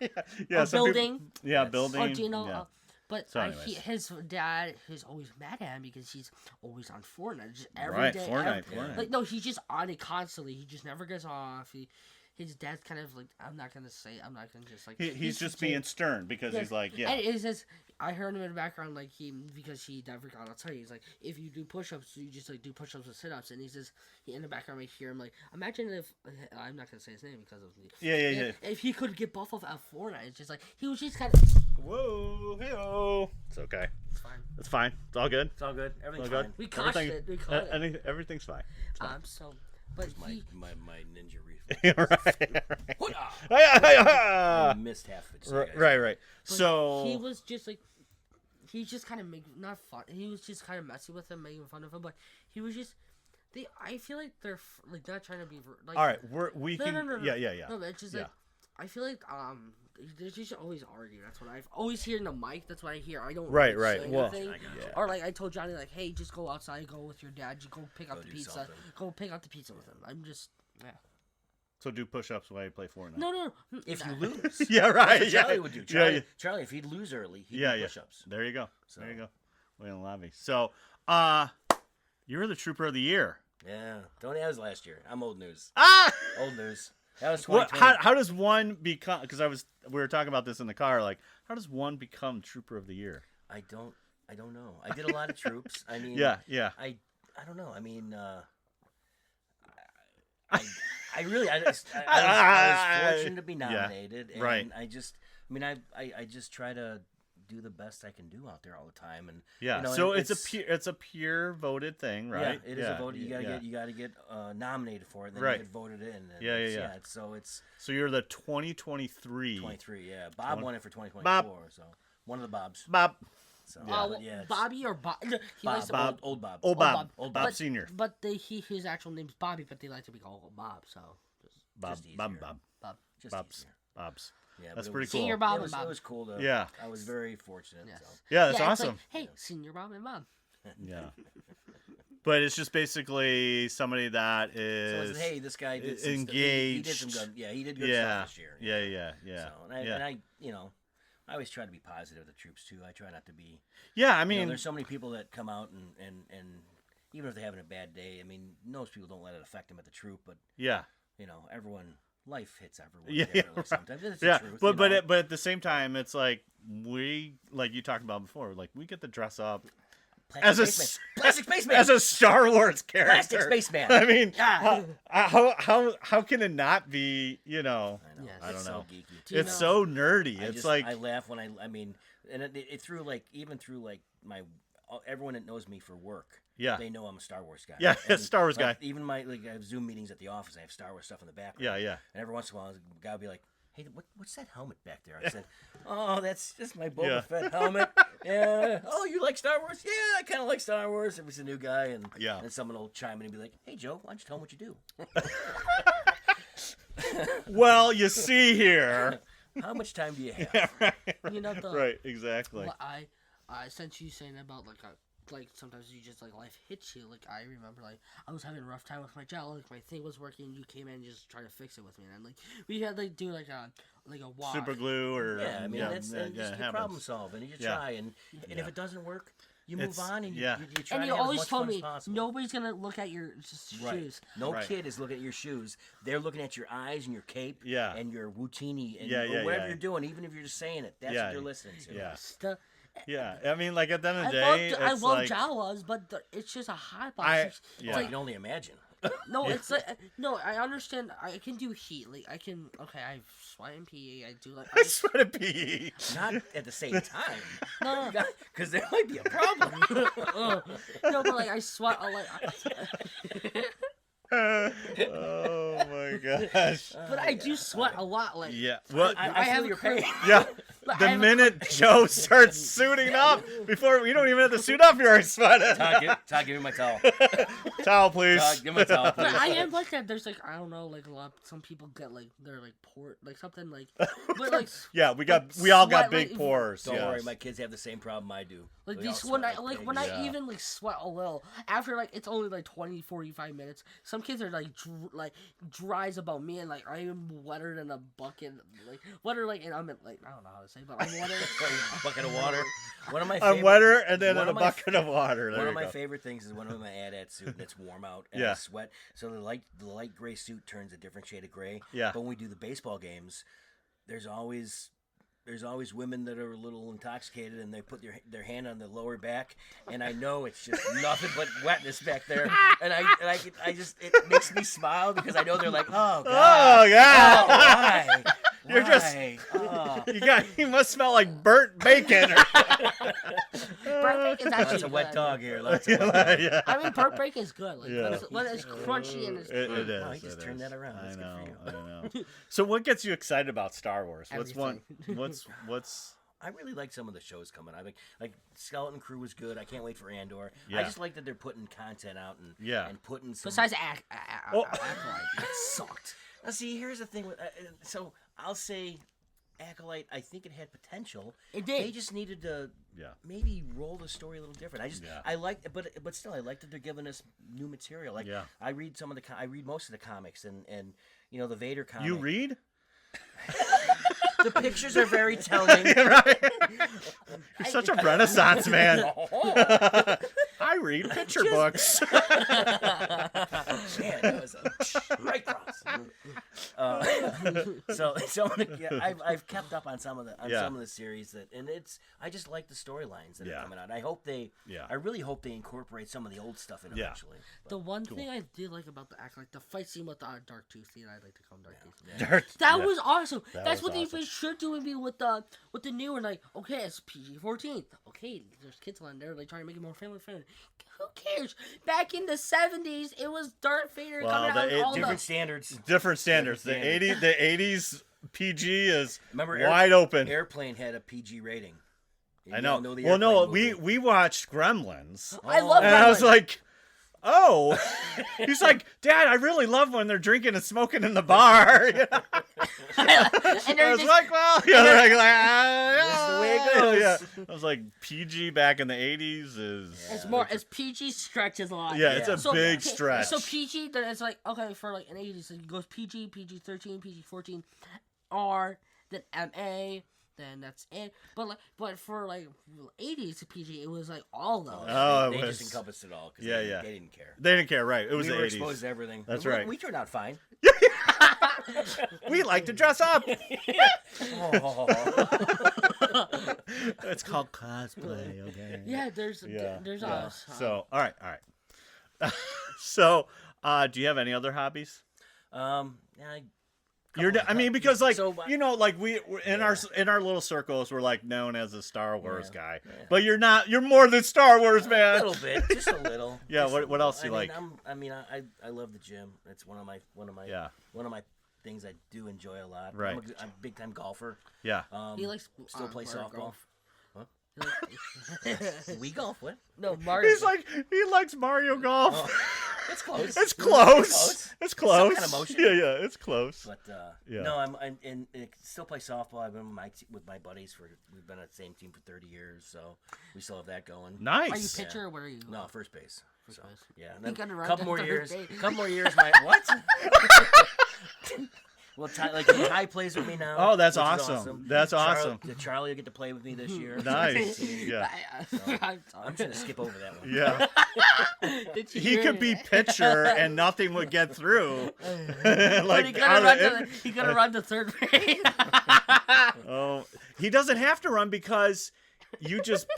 Or some building. People, yeah, building. Or, you know, yeah. But So anyways. his dad is always mad at him because he's always on Fortnite. Just every Right, day, Fortnite. Like, no, he's just on it constantly. He just never gets off. His dad's kind of like, I'm not going to just like... He's just being stern because he's like, yeah. And it says, I heard him in the background, like, because he never got outside, he's like, if you do push-ups, you just, like, do push-ups and sit-ups. And he says, in the background, I hear him, like, imagine if, I'm not going to say his name because of me. Yeah. If he could get buff off at Fortnite, it's just like, he was just kind of... Whoa, hey-oh. It's okay. It's fine. It's fine. It's all good. It's all good. Everything's all fine. We caught it. We caught it. Everything's fine. It's fine. But my ninja right. I missed half of it. Right. But So he was just like, he just kind of not fun. He was just kind of messy with him, making fun of him. But he was just, I feel like they're like not trying to be like. all right, we can. No. Yeah. No, but it's just like, I feel like they just always argue. That's what I've always hear in the mic. That's what I hear. I don't right. Say Well, anything. Or like I told Johnny, like, hey, just go outside, go with your dad, you go pick up the pizza, something. go pick up the pizza with him. I'm just So do push-ups while you play Fortnite. No. If you lose, yeah, right. That's what Charlie would do. Charlie, Yeah. if he'd lose early, he'd do push-ups. There you go. So. There you go. Way in the lobby. So, you're the Trooper of the Year. Yeah, Tony, that was last year. I'm old news. Old news. That was 2020. How does one become? Because we were talking about this in the car. Like, how does one become Trooper of the Year? I don't know. I did a lot of troops. I mean, yeah. I don't know. I mean, I was fortunate to be nominated, and right. I just try to do the best I can do out there all the time, and yeah. You know, so it's a peer voted thing, right? Yeah, it is a vote. You gotta get nominated for it, then right. you get voted in. And Yeah. So you're the 2023. 23. Yeah, Bob won it for 2024. Bob. So one of the Bobs. Bob. So, Bobby or Bob? Bob. Old Bob. Old Bob Senior. But his actual name's Bobby, but they like to be called Bob. So Bob. Bobs. Yeah, that's pretty cool. Senior Bob and Bob. It was cool though. Yeah, I was very fortunate. Yes. So. Yeah, that's it's awesome. like, hey, Senior Bob and Bob. Yeah. But it's just basically somebody that is hey, this guy did engaged. He did some good. Yeah, he did good stuff this year. Yeah. So, and I I always try to be positive with the troops too. I try not to be. Yeah, I mean, there's so many people that come out and even if they're having a bad day, I mean, most people don't let it affect them at the troop, but life hits everyone differently sometimes. It's the truth, but at the same time, it's like you talked about before, like we get to dress up Plastic Spaceman as a Star Wars character. Plastic Spaceman. I mean, how can it not be? I don't know. So geeky. It's so nerdy. I laugh when I mean, and it through my everyone that knows me for work. Yeah, they know I'm a Star Wars guy. Yeah, Star Wars guy. Even I have Zoom meetings at the office. I have Star Wars stuff in the background. Yeah. And every once in a while, the guy will be like, "Hey, what's that helmet back there?" I said, "Oh, that's just my Boba Fett helmet." Yeah. Oh, you like Star Wars? Yeah, I kind of like Star Wars. If it's a new guy, and someone will chime in and be like, "Hey, Joe, why don't you tell him what you do?" Well, you see here. How much time do you have? Yeah, right. Right, exactly. Well, I since you saying about like sometimes you just life hits you. Like I remember I was having a rough time with my job. Like my thing was working. You came in and just tried to fix it with me. And we had do a walk. Super glue or that's just problem solving. And you try and if it doesn't work, you move on and you try. And you always told me nobody's gonna look at your shoes. No kid is looking at your shoes. They're looking at your eyes and your cape. And your wootini and whatever you're doing. Even if you're just saying it, that's what they're listening to. Yeah. I mean, at the end of the day, I love Jawas, but it's just a hot box. I can only imagine. No, it's no. I understand. I can do heat. I can. Okay, I sweat and pee. I do I sweat and pee. Not at the same time. No, because there might be a problem. No, but I sweat. Oh my gosh! But I do sweat a lot. Well, I have your pain. Yeah. the minute Joe starts suiting up, before you don't even have to suit up, you're already sweating. Todd, give me my towel. Towel, please. Todd, give me my towel, please. But I am like that. There's like I don't know, like a lot. Some people get like they're like poor, like something like. But like yeah, we all got sweat, big like, pores. Don't yes. worry, my kids have the same problem I do. Like They all these sweat when I pigs. when I even like sweat a little after like it's only like 20-45 minutes. Some kids are like dries about me and like I am wetter than a bucket, like wetter like and I'm like I don't know how to say, but I'm wetter. A bucket of water. One of my I'm favorite, wetter and then one in a of my bucket of water. There One you of my go. favorite things is when I'm in my AT-AT suit and it's warm out and Yeah. I sweat. So the light gray suit turns a different shade of gray. Yeah. But when we do the baseball games, there's always women that are a little intoxicated and they put their hand on the lower back and I know it's just nothing but wetness back there and I just it makes me smile because I know they're like, oh god, Oh yeah. oh, why? You're just Oh. you must smell like burnt bacon. Or... Burnt bacon's actually Lots of wet good. dog here. Lots of wet dog. yeah. I mean, burnt bacon's good. Like Yeah. when it's crunchy and it's It is. Oh, he just it turned is. that around. That's I good know. for I know. So, what gets you excited about Star Wars? What's one? Everything. What's? I really like some of the shows coming. I like Skeleton Crew was good. I can't wait for Andor. Yeah. I just like that they're putting content out and putting some. besides Oh. Acolyte, that sucked. Now, see, here's the thing with so I'll say Acolyte. I think it had potential. It did. They just needed to Yeah. maybe roll the story a little different. Yeah. I like, but still, I like that they're giving us new material. Like Yeah. I read I read most of the comics and you know the Vader comic. You read? The pictures are very telling. Right. You're such a Renaissance man. I read picture books. Man, that was a right cross. I've kept up on some of the series and I just like the storylines that are coming out. I really hope they incorporate some of the old stuff in eventually. The one thing I did like about the Acolyte, the fight scene with the Dark Tooth, I like to call him Dark Tooth. That was awesome. That's what they should do with the new one. Like, okay, it's PG-14. Okay, there's kids on there. They try to make it more family friendly. Who cares? Back in the 70s, it was Darth Vader coming out. All Different standards. Different standards. The 80s PG is Remember, wide open. Airplane had a PG rating. I know. The Well, no, Airplane movie. we watched Gremlins. I love And I was Gremlins. like, oh. He's like, Dad, I really love when they're drinking and smoking in the bar. You know? and I was like, well, they're That's the way it goes. Yeah. I was like, PG back in the 80s is... It's more, as PG stretches a lot. Yeah, it's a big stretch. So PG, then it's like, okay, for like an 80s, it goes PG, PG-13, PG-14, R, then MA, then that's it. But for like 80s to PG, it was like all those. Oh, they it was... just encompassed it all. Cause Yeah, they didn't care. They didn't care, right. It was we the were 80s. exposed to everything. That's right. We turned out fine. We like to dress up. Oh. It's called cosplay, okay? Yeah, there's us. So, all right. So, do you have any other hobbies? I mean, because like you know, like we're in our little circles, we're like known as a Star Wars guy, but you're not. You're more than Star Wars, man. A little bit, just a little. Yeah. Just What else do you like? I love the gym. It's one of my things I do enjoy a lot. Right. I'm a big time golfer. Yeah. He likes still play softball. golf. Huh? We golf. What? No, Mario. He's like he likes Mario Golf. Oh, it's close. It's close. It's close. Some kind of motion. Yeah, it's close. But yeah. no, I'm still play softball. I've been with my buddies we've been at the same team for 30 years, so we still have that going. Nice. Are you pitcher or what are you? No, first base. First base. Yeah, and He then gotta a run couple to more third years. base. Couple more years. My what? Well, Ty plays with me now. Oh, that's which is awesome. That's awesome. Charlie will get to play with me this year. Nice. Yeah. I'm just gonna skip over that one. Yeah. He could be pitcher and nothing would get through. Like he gonna run to third base. Oh, he doesn't have to run because you just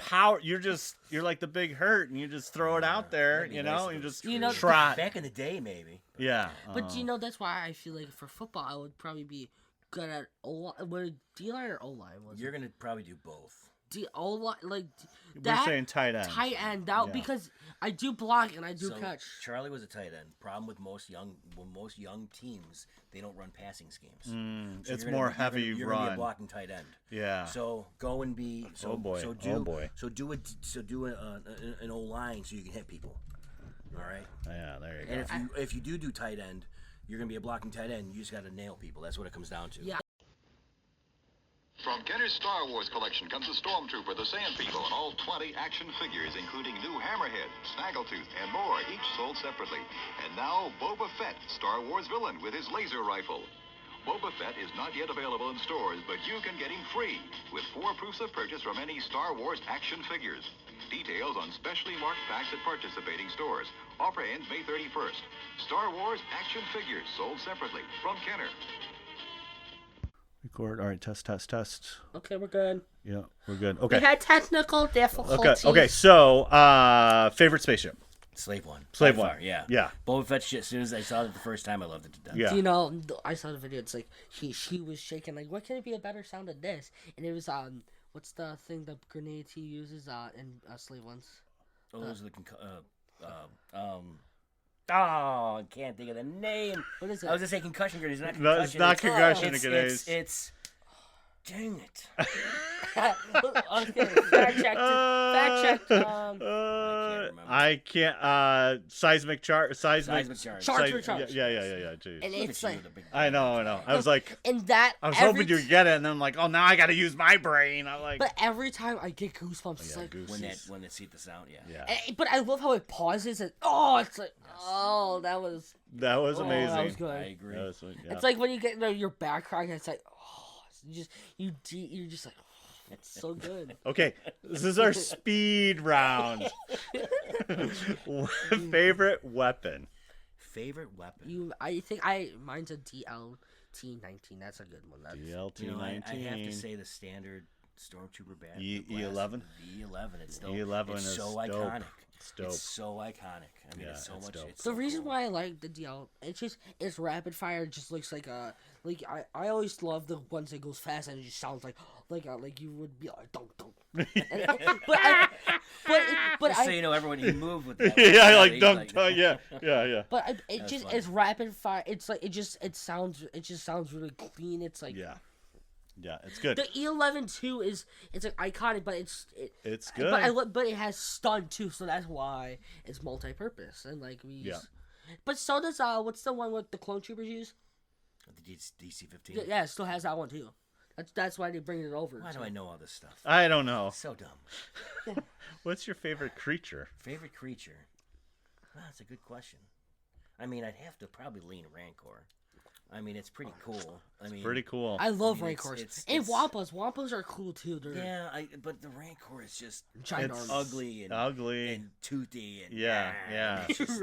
you're like the big hurt and you just throw it out there, you know, and just trot. Back in the day, maybe. Yeah. But that's why I feel like for football I would probably be good at O-line. What D-line or O-line was You're gonna probably do both. We're saying tight end. Tight end, Yeah. because I do block and I do catch. Charlie was a tight end. Problem with most young teams, they don't run passing schemes. So It's you're more gonna, heavy you're run. Gonna be a blocking tight end. Yeah. So go and be. So, Oh boy. So do, Oh boy. So do an O line so you can hit people. All right. Yeah, there you go. And if you do tight end, you're gonna be a blocking tight end. You just got to nail people. That's what it comes down to. Yeah. From Kenner's Star Wars collection comes the Stormtrooper, the Sand People, and all 20 action figures, including new Hammerhead, Snaggletooth, and more, each sold separately. And now, Boba Fett, Star Wars villain, with his laser rifle. Boba Fett is not yet available in stores, but you can get him free, with 4 proofs of purchase from any Star Wars action figures. Details on specially marked packs at participating stores. Offer ends May 31st. Star Wars action figures, sold separately, from Kenner. Record. All right, test. Okay, we're good. Yeah, we're good. Okay. We had technical difficulties. Okay. So, favorite spaceship? Slave One. Slave By One. far, yeah. Yeah. Boba Fett shit. As soon as I saw it the first time, I loved it to death. Yeah. Do you know? I saw the video. It's like she was shaking. Like, what can it be a better sound than this? And it was what's the thing the grenades he uses in Slave Ones? Oh, those are the I can't think of the name. What is it? I was gonna say concussion grenades. Not No, concussion. it's not concussion grenades. It's dang it. Okay, fact checked. I can't. Seismic charge. Seismic charge. Charge. Yeah. Geez. And it's like I know. I was like, and that I was hoping you'd get it, and then I'm like, oh, now I got to use my brain. I'm like, but every time I get goosebumps. It's like when they see the sound, yeah. But I love how it pauses and it's like that was amazing. That was good. I agree. It's like when you get your back crack, and it's like you're just like. It's so good. Okay, this is our speed round. Favorite weapon. I think mine's a DLT-19. That's a good one. DLT-19. I have to say the standard Stormtrooper badge. E11. E11. It's still. E11 it's is so dope. iconic. It's dope. It's so iconic. I mean, it's so much. Dope. It's The so reason cool. why I like the DL, it's rapid fire. It just looks like I always love the ones that goes fast and it just sounds like you would be like dunk. but just so you know, everyone you move with that. Yeah, like dunk. Yeah. But it's rapid fire. It's like it just sounds really clean. It's like Yeah, it's good. The E11 too it's like iconic, but it's good. But it has stun too, so that's why it's multi-purpose and like we. Yeah. But so does what's the one with the clone troopers use? The DC-15. Yeah, it still has that one too. That's why they bring it over. Why do I know all this stuff? I don't know. So dumb. What's your favorite creature? Favorite creature? Well, that's a good question. I mean, I'd have to probably lean Rancor. I mean, it's pretty cool. Pretty cool. I love Rancors. And Wampas. Wampas are cool too. But the Rancor is just ginormous. Ugly and toothy and yeah. His name's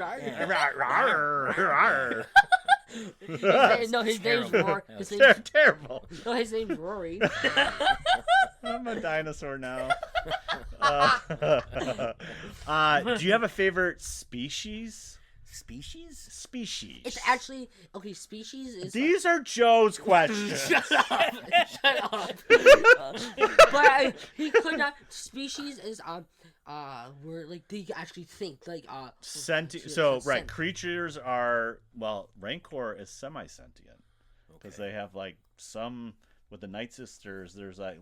Rory. Terrible. No, his name's Rory. I'm a dinosaur now. Do you have a favorite species? Species. It's actually species is. These are Joe's questions. Shut up. But he could not. Species is where like they actually think like sentient. So right, creatures are Rancor is semi-sentient because they have like some with the Night Sisters. There's like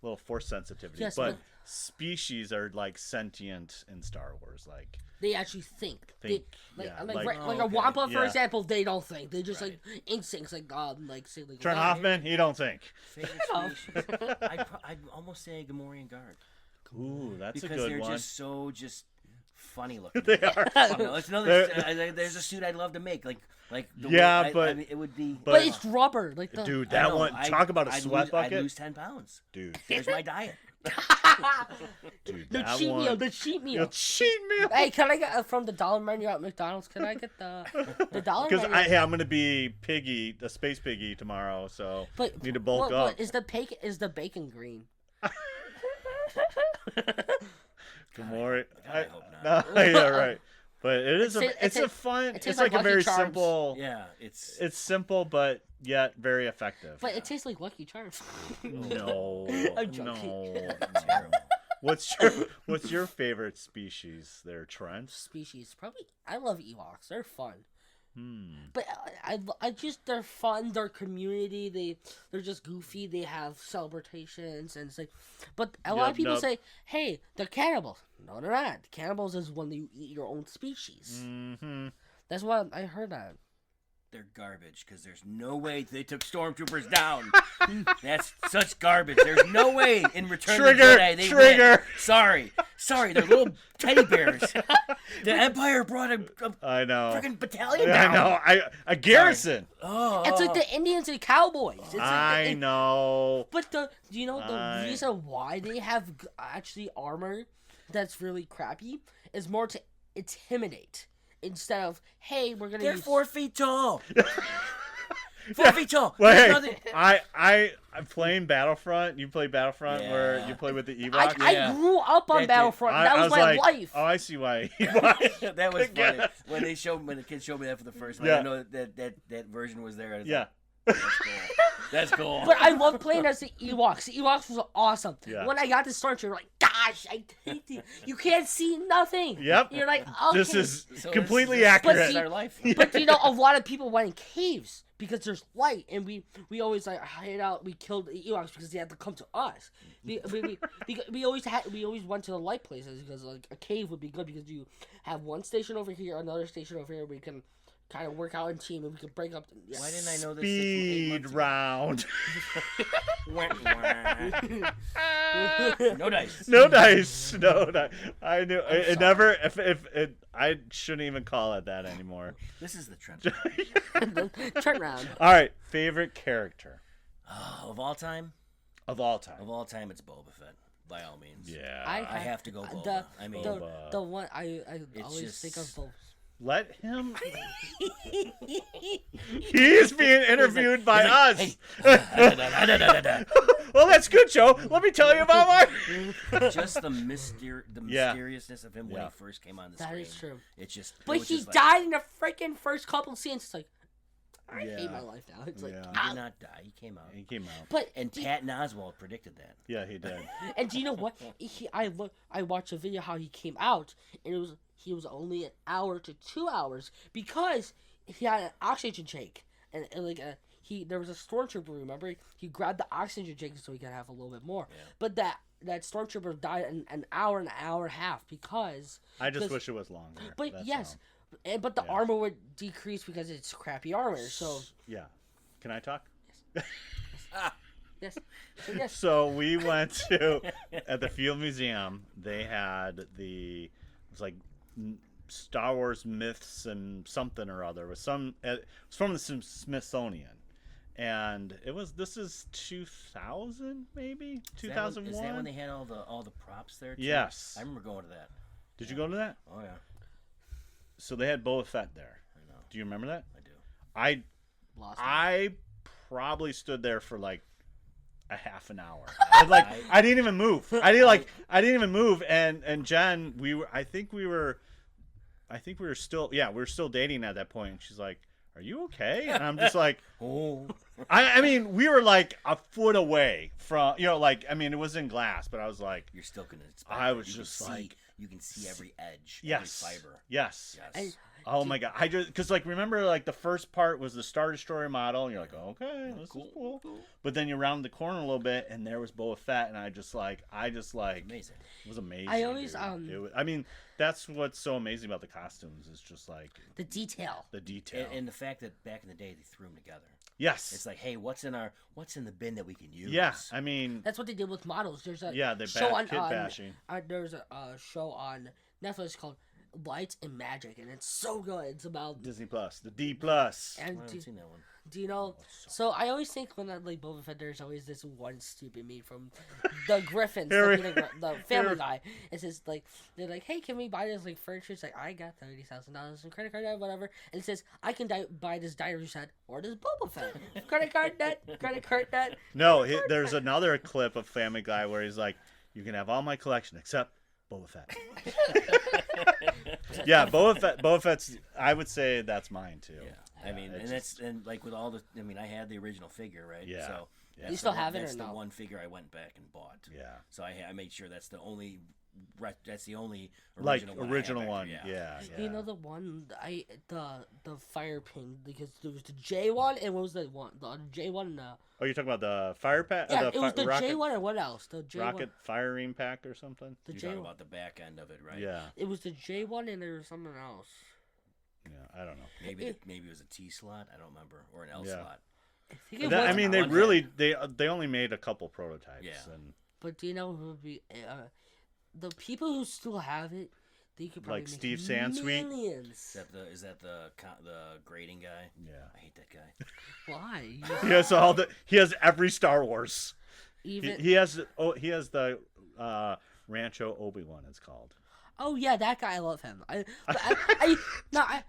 little force sensitivity, but species are like sentient in Star Wars, like. They actually think. Like a Wampa, for example, they don't think. They just like instincts, like say like. Trent Hoffman, he don't think. Favorite species? I'd almost say a Gamorrean guard. Ooh, that's a good one. Because they're just funny looking. They are funny. It's there's a suit I'd love to make, but it would be. But it's rubber, like dude. That one. Talk about a sweat bucket. I'd lose 10 pounds, dude. There's my diet. Dude, the cheat meal. The cheat meal. Hey, can I get from the dollar menu at McDonald's? Can I get the dollar? Because I'm gonna be Piggy, the space Piggy tomorrow, so need to bulk up. What is the bacon green? Good morning. I hope not. Yeah, right. But it is it's a fun. It's like a very simple. Yeah, it's simple but yet very effective. But it tastes like Lucky Charms. No, I'm joking. no. Terrible. What's your favorite species there, Trent? Species, probably. I love Ewoks. They're fun. But I just they're fun. They're community. They're just goofy. They have celebrations and it's like, but a lot of people say, hey, they're cannibals. No, they're not. Cannibals is when you eat your own species. Mm-hmm. That's what I heard that. They're garbage because there's no way they took stormtroopers down. That's such garbage. There's no way in Return of the Jedi they win. Sorry, they're little teddy bears. The Empire brought a freaking battalion down. I know. A garrison. Oh, it's like the Indians and cowboys. It's I know. But do you know the reason why they have actually armor that's really crappy is more to intimidate. Instead of, hey, we're gonna. They're 4 feet tall. 4 feet tall. Well, hey, I'm playing Battlefront. You play Battlefront where you play with the Ewoks. I grew up on Battlefront. That was my life. Oh, I see why. That was funny when the kids showed me that for the first time. I know that version was there. Yeah. That's cool. But I love playing as the Ewoks. The Ewoks was awesome. Yeah. When I got the Stormtrooper, like, gosh, I hate you. You can't see nothing. Yep. You're like, okay. This is completely accurate. But, our life. But you know, a lot of people went in caves because there's light, and we always like hide out. We killed the Ewoks because they had to come to us. We always went to the light places because like a cave would be good because you have one station over here, another station over here. We can kind of work out in team and we can break up. Why didn't I know this? Speed round. No dice. No dice. No dice. I knew it never. If it, I shouldn't even call it that anymore. This is the Trent. Trent round. All right. Favorite character Of all time? Of all time. Of all time, it's Boba Fett. By all means. Yeah. I have to go Boba. The one I always think of both. Let him. He's being interviewed by us. Well, that's good, Joe. Let me tell you about mine. Just the mysteriousness of him when he first came on the screen. That is true. It's just. But he died in the freaking first couple scenes. It's like, I hate my life now. It's like, he did not die. He came out. And Patton Oswalt predicted that. Yeah, he did. And do you know what? I watched a video how he came out, and he was only an hour to 2 hours because he had an oxygen tank, and there was a stormtrooper. Remember, he grabbed the oxygen tank so he could have a little bit more. Yeah. But that stormtrooper died in an hour and a half because. I just wish it was longer. But yes. But the armor would decrease because it's crappy armor. So yeah, can I talk? Yes. Yes. So we went to at the Field Museum. They had it was like Star Wars myths and something or other. It was from the Smithsonian, and this is 2000 maybe 2001. Is that when they had all the props there? Too? Yes. I remember going to that. Did you go to that? Oh yeah. So they had Boba Fett there. I know. Do you remember that? I do. I probably stood there for like a half an hour. I didn't even move. I didn't even move. And Jen, I think we were still dating at that point. And she's like, "Are you okay?" And I'm just like, "Oh." I mean, we were like a foot away from, it was in glass, but I was like, "You're still gonna." I was just like. You can see every edge, yes, every fiber. Yes. Oh my god! Because remember the first part was the Star Destroyer model, and you're like, okay, this is cool. But then you round the corner a little bit, and there was Boba Fett, and I just like amazing. It was amazing. I always that's what's so amazing about the costumes is just like the detail. And the fact that back in the day they threw them together. Yes. It's like, hey, what's in the bin that we can use? Yeah, I mean that's what they did with models. There's a they show on kid bashing. There's a show on Netflix called Light and Magic, and it's so good. It's about Disney Plus, the D+. And I haven't seen that one. Do you know? So I always think when I like Boba Fett, there's always this one stupid meme from the Griffins, the Family Guy. It's just like they're like, "Hey, can we buy this like furniture?" It's like, "I got $30,000 in credit card debt, whatever." And it says, "I can buy this diary set or this Boba Fett credit card debt." No, there's another clip of Family Guy where he's like, "You can have all my collection except Boba Fett. Yeah, Boba Fett's. I would say that's mine too. Yeah, I mean, and like with all the. I mean, I had the original figure, right? Yeah. So You still have it or that's the no? one figure I went back and bought. Yeah. So I made sure that's the only. That's the only Like original original one. one. Yeah. You know the one the fire pin, because there was the J one and what was the one? The J one and the Oh, you're talking about the fire pack? yeah, it was the rocket, J one and what else? The J rocket one. firing pack or something? The You're J talking one. about the back end of it, right? Yeah. It was the J one and there was something else. Yeah, I don't know. Maybe it was a T slot. I don't remember, or an L Yeah. slot. I mean, they really they only made a couple prototypes. Yeah. And But do you know who would be the people who still have it? They could probably Like make Steve Sansweet? millions. Is that the grading guy? Yeah. I hate that guy. Why? He has every Star Wars. Even He has the Rancho Obi-Wan. It's called. oh yeah, that guy. I love him.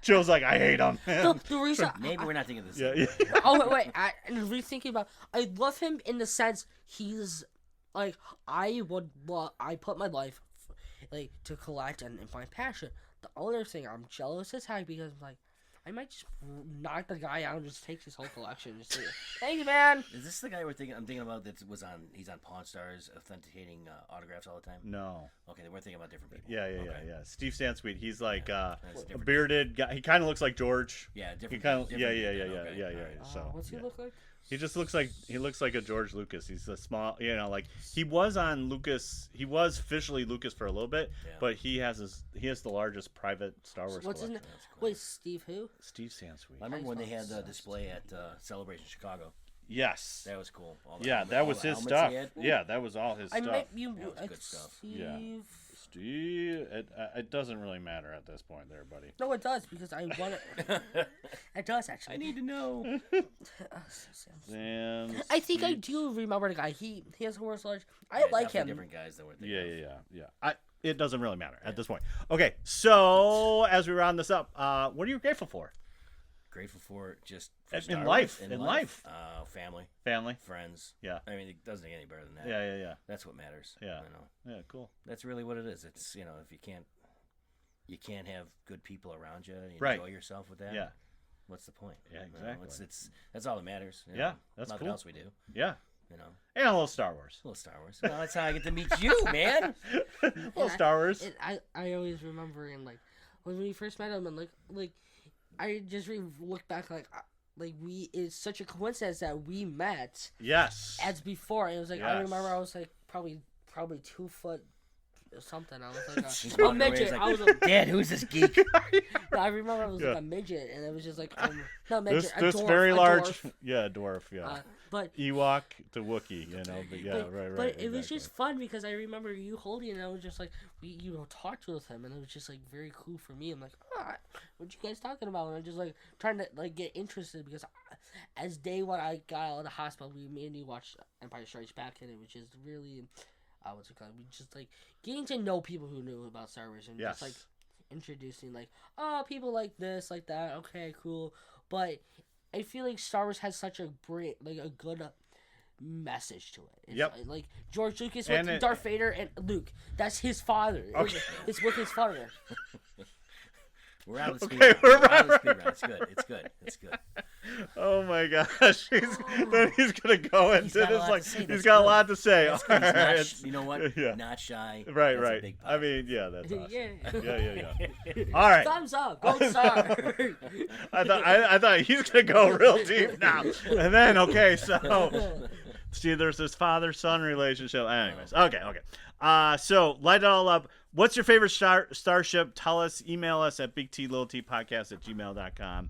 Joe's like, I hate him. The reason Maybe we're not thinking of the Yeah. same. Yeah. oh wait, and rethinking about, I love him in the sense he's like I put my life like to collect and find passion. The other thing I'm jealous as heck because like I might just knock the guy out and just take his whole collection. Just say, thank you, man. Is this the guy I'm thinking about that was on? He's on Pawn Stars authenticating autographs all the time. No. Okay, we're thinking about different people. Yeah. Steve Sansweet. He's like a different. bearded guy. He kind of looks like George. Yeah, different. He kind of different yeah. dude, okay. So What's he look like? he just looks like a George Lucas. He's a small, like he was on Lucas. He was officially Lucas for a little bit, but he has the largest private Star Wars What's his collection. name? Wait, Steve who? Steve Sansweet. I remember when they had the display at Celebration Chicago. That That was cool. that was his stuff. Yeah, that was all his I stuff. met you. That was good stuff. Steve. Steve, it doesn't really matter at this point, there, buddy. No, it does because I want it. It does actually. I need to know. I think I do remember the guy. He has horse large. I Yeah, like definitely him. Different guys that were thinking Yeah. It doesn't really matter at this point. Okay, so as we round this up, what are you grateful for? Grateful for just for In Star life, Wars. in life. Family, Family, friends. Yeah. I mean, it doesn't get any better than that. Yeah. That's what matters. Yeah. You know. Yeah, cool. That's really what it is. It's if you can't have good people around you, and Right. enjoy yourself with that. Yeah. What's the point? Yeah, You know, exactly. it's that's all that matters. you Yeah, know. that's Nothing cool. else we do. Yeah. You know. And a little Star Wars. A little Star Wars. Well, that's how I get to meet you, man. Little Star Wars. I always remember in like when we first met him and like I just look back like it's such a coincidence that we met. Yes. As before, and it was like I Yes. remember I was like probably 2 foot or something. I was like He's a walking away, midget. he's like, I was a, Dad, who's this geek? No, I remember I was Yeah. like a midget, and it was just like not midget, this a dwarf, very a large, dwarf. yeah, dwarf, yeah. But Ewok to Wookiee, but yeah, right. But it was just fun because I remember you holding it, and I was just like, talked with him, and it was just like very cool for me. I'm like, what you guys talking about? And I'm just like trying to like get interested because as day one I got out of the hospital, we mainly watched Empire Strikes Back, and it was just really, what's it called? We just like getting to know people who knew about Star Wars and just like introducing like, people like this, like that. Okay, cool, but I feel like Star Wars has such a great, like a good message to it. It's like George Lucas with Darth Vader and Luke. That's his father. Okay. It's with his father. We're out of the speed. Okay, we're out of the speed round. It's good. Oh my gosh, then he's gonna go into this like he's got a lot to say. That's good. He's not, you know what? Yeah. Not shy. Right, That's a right. big I mean, yeah, that's awesome. Yeah. All right. Thumbs up. Gold star. I thought he's gonna go real deep now, and then so. See, there's this father-son relationship. Anyways, okay. So light it all up. What's your favorite starship? Tell us. Email us at bigtlittlepodcast@gmail.com.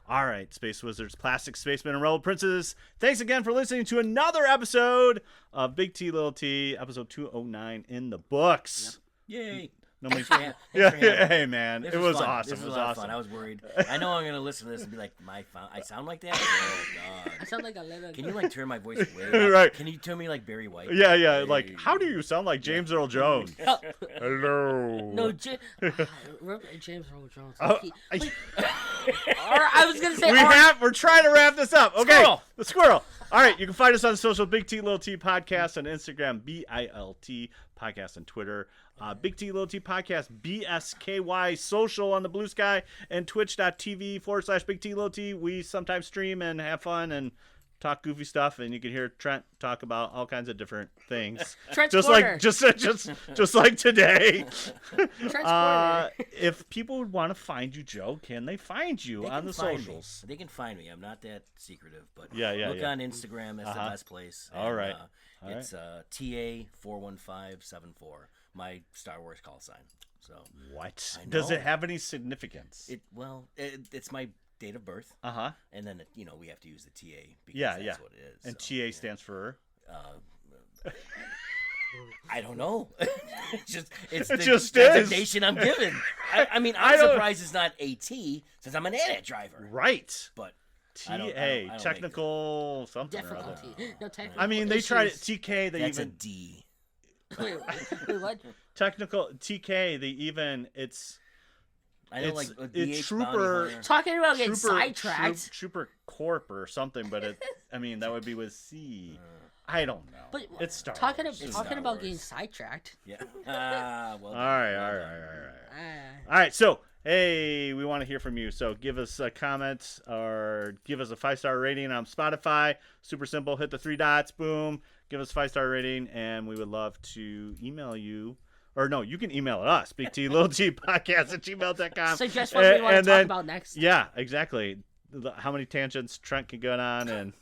All right, Space Wizards, Plastic Spacemen, and Rebel Princes. Thanks again for listening to another episode of Big T, Little T, episode 209 in the books. Yay. Nobody's Yeah, hey man, it was fun. awesome. This It was was a lot of awesome. fun. I was worried. I know I'm gonna listen to this and be like, I sound like that. Oh God. I sound like a little. Can you like turn my voice way up? Right. Can you turn me like Barry White? Yeah. Hey. Like, how do you sound like James Earl Jones? Hello. No, James Earl Jones. Oh, Like, I was gonna say we're trying to wrap this up. Okay, Squirrel. the squirrel. All right, you can find us on social, Big T Little T Podcast on Instagram, BILT Podcast on Twitter, Big T Little T Podcast, BSKY Social on the Blue Sky, and twitch.tv/Big T Little T. We sometimes stream and have fun and talk goofy stuff, and you can hear Trent talk about all kinds of different things. Trent's just like today. Trent's Corner. If people would want to find you, Joe, can they find you on the socials? They can find me. I'm not that secretive, but yeah. Look on Instagram. That's the best place. All right. It's TA41574, my Star Wars call sign. So what? Does it have any significance? It's my date of birth. And then we have to use the TA because that's what it is. And TA stands for I don't know. It's the just designation I'm given. I mean, I'm surprised it's not AT since I'm an AT driver. Right. But TA, technical something. Difficulty. No, technical. I mean, they tried it. TK, That's a D. Wait, what? Technical TK. It's Trooper. Talking about getting sidetracked. Trooper Corp or something, but that would be with C. I don't know. But it's Star talking Wars. about getting sidetracked. Yeah. All right. So, hey, we want to hear from you. So give us a comment or give us a 5-star rating on Spotify. Super simple. Hit the 3 dots. Boom. Give us a 5-star rating, and we would love to email you. Or no, you can email us, bigtlittlepodcast@gmail.com. Suggest what we want to talk about next. Yeah, exactly. How many tangents Trent can go on,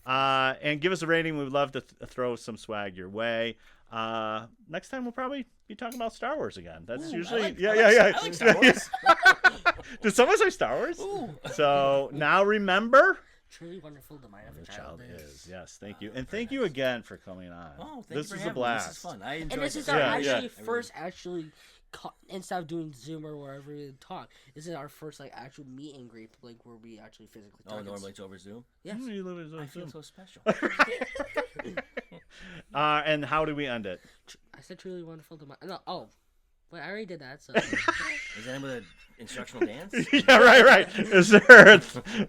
and give us a rating. We would love to throw some swag your way. Next time we'll probably be talking about Star Wars again. That's usually I like Star Wars. Did someone say Star Wars? Ooh. So now remember. Truly wonderful the mind of a child is. Yes, thank you. And thank you again for coming on. Oh, this you was for a blast. This is fun. I enjoyed And this is our first instead of doing Zoom or wherever we talk, this is our first actual meet and greet, where we actually physically talk. Oh, normally it's over Zoom? Yes. I feel so special. And how do we end it? I said truly wonderful the mind. No, wait, I already did that. So. Is that with an instructional dance? Yeah, right. Is there?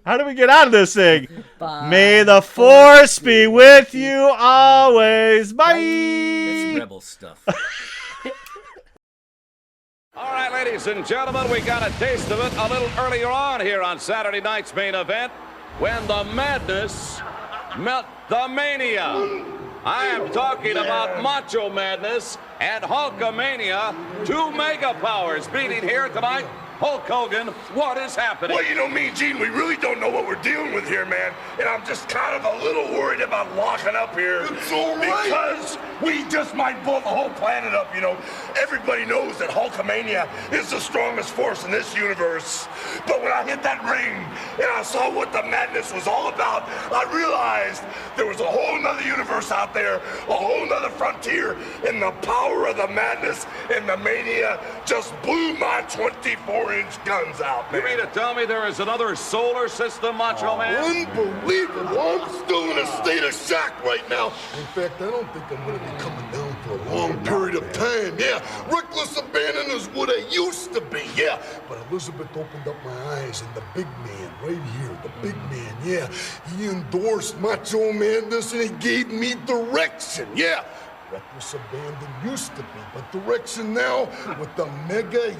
How do we get out of this thing? Bye. May the force be with you always. Bye. That's rebel stuff. All right, ladies and gentlemen, we got a taste of it a little earlier on here on Saturday night's main event when the madness met the mania. I am talking about Macho Madness and Hulkamania, 2 mega powers meeting here tonight. Hulk Hogan, what is happening? Well, me and Gene, we really don't know what we're dealing with here, man. And I'm just kind of a little worried about locking up here. It's all right. Because we just might blow the whole planet up, Everybody knows that Hulkamania is the strongest force in this universe. But when I hit that ring and I saw what the madness was all about, I realized there was a whole nother universe out there, a whole nother frontier, and the power of the madness and the mania just blew my 24-inch guns out, man. You mean to tell me there is another solar system, Macho Man? Unbelievable. I'm still in a state of shock right now. In fact, I don't think I'm going to be coming down for a long period of time. Yeah, reckless abandon is what I used to be. Yeah, but Elizabeth opened up my eyes, and the big man right here, the big man, yeah, he endorsed Macho Madness, and he gave me direction. Yeah. Reckless abandon used to be, but direction now with the mega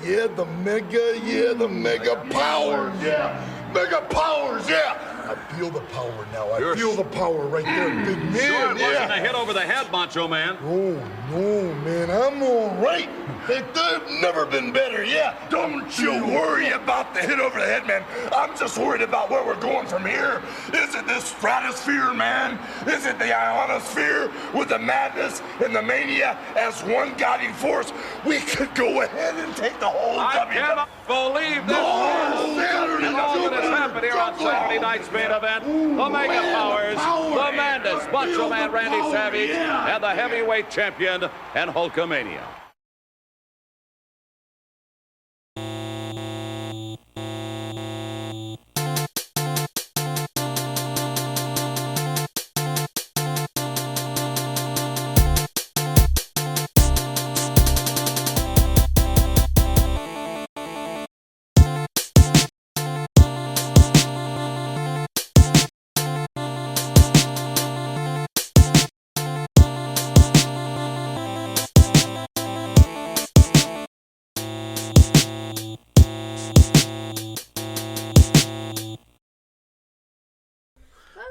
powers. Yeah. Mega powers, yeah. I feel the power now. I feel the power right there, big man. Sure it wasn't a hit over the head, Macho Man. Oh, no, man. I'm all right. I've never been better, yeah. Don't you worry about the hit over the head, man. I'm just worried about where we're going from here. Is it this stratosphere, man? Is it the ionosphere with the madness and the mania as one guiding force? We could go ahead and take the whole I cannot believe this. And all that has happened here on Saturday night's main event. The Mega Powers, the Madness, Macho Man Randy Savage, and the heavyweight champion and Hulkamania.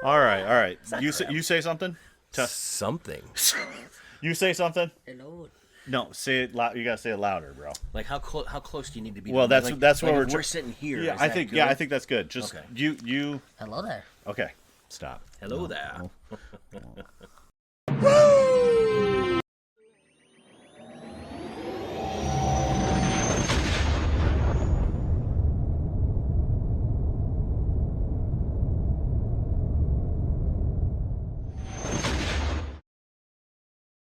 All right. You say something. Something. You say something. Hello. No, say it loud. You gotta say it louder, bro. Like how close do you need to be? Well, that's what we're sitting here. Yeah, I think that's good. Just okay. you. Hello there. Okay, stop. Hello there.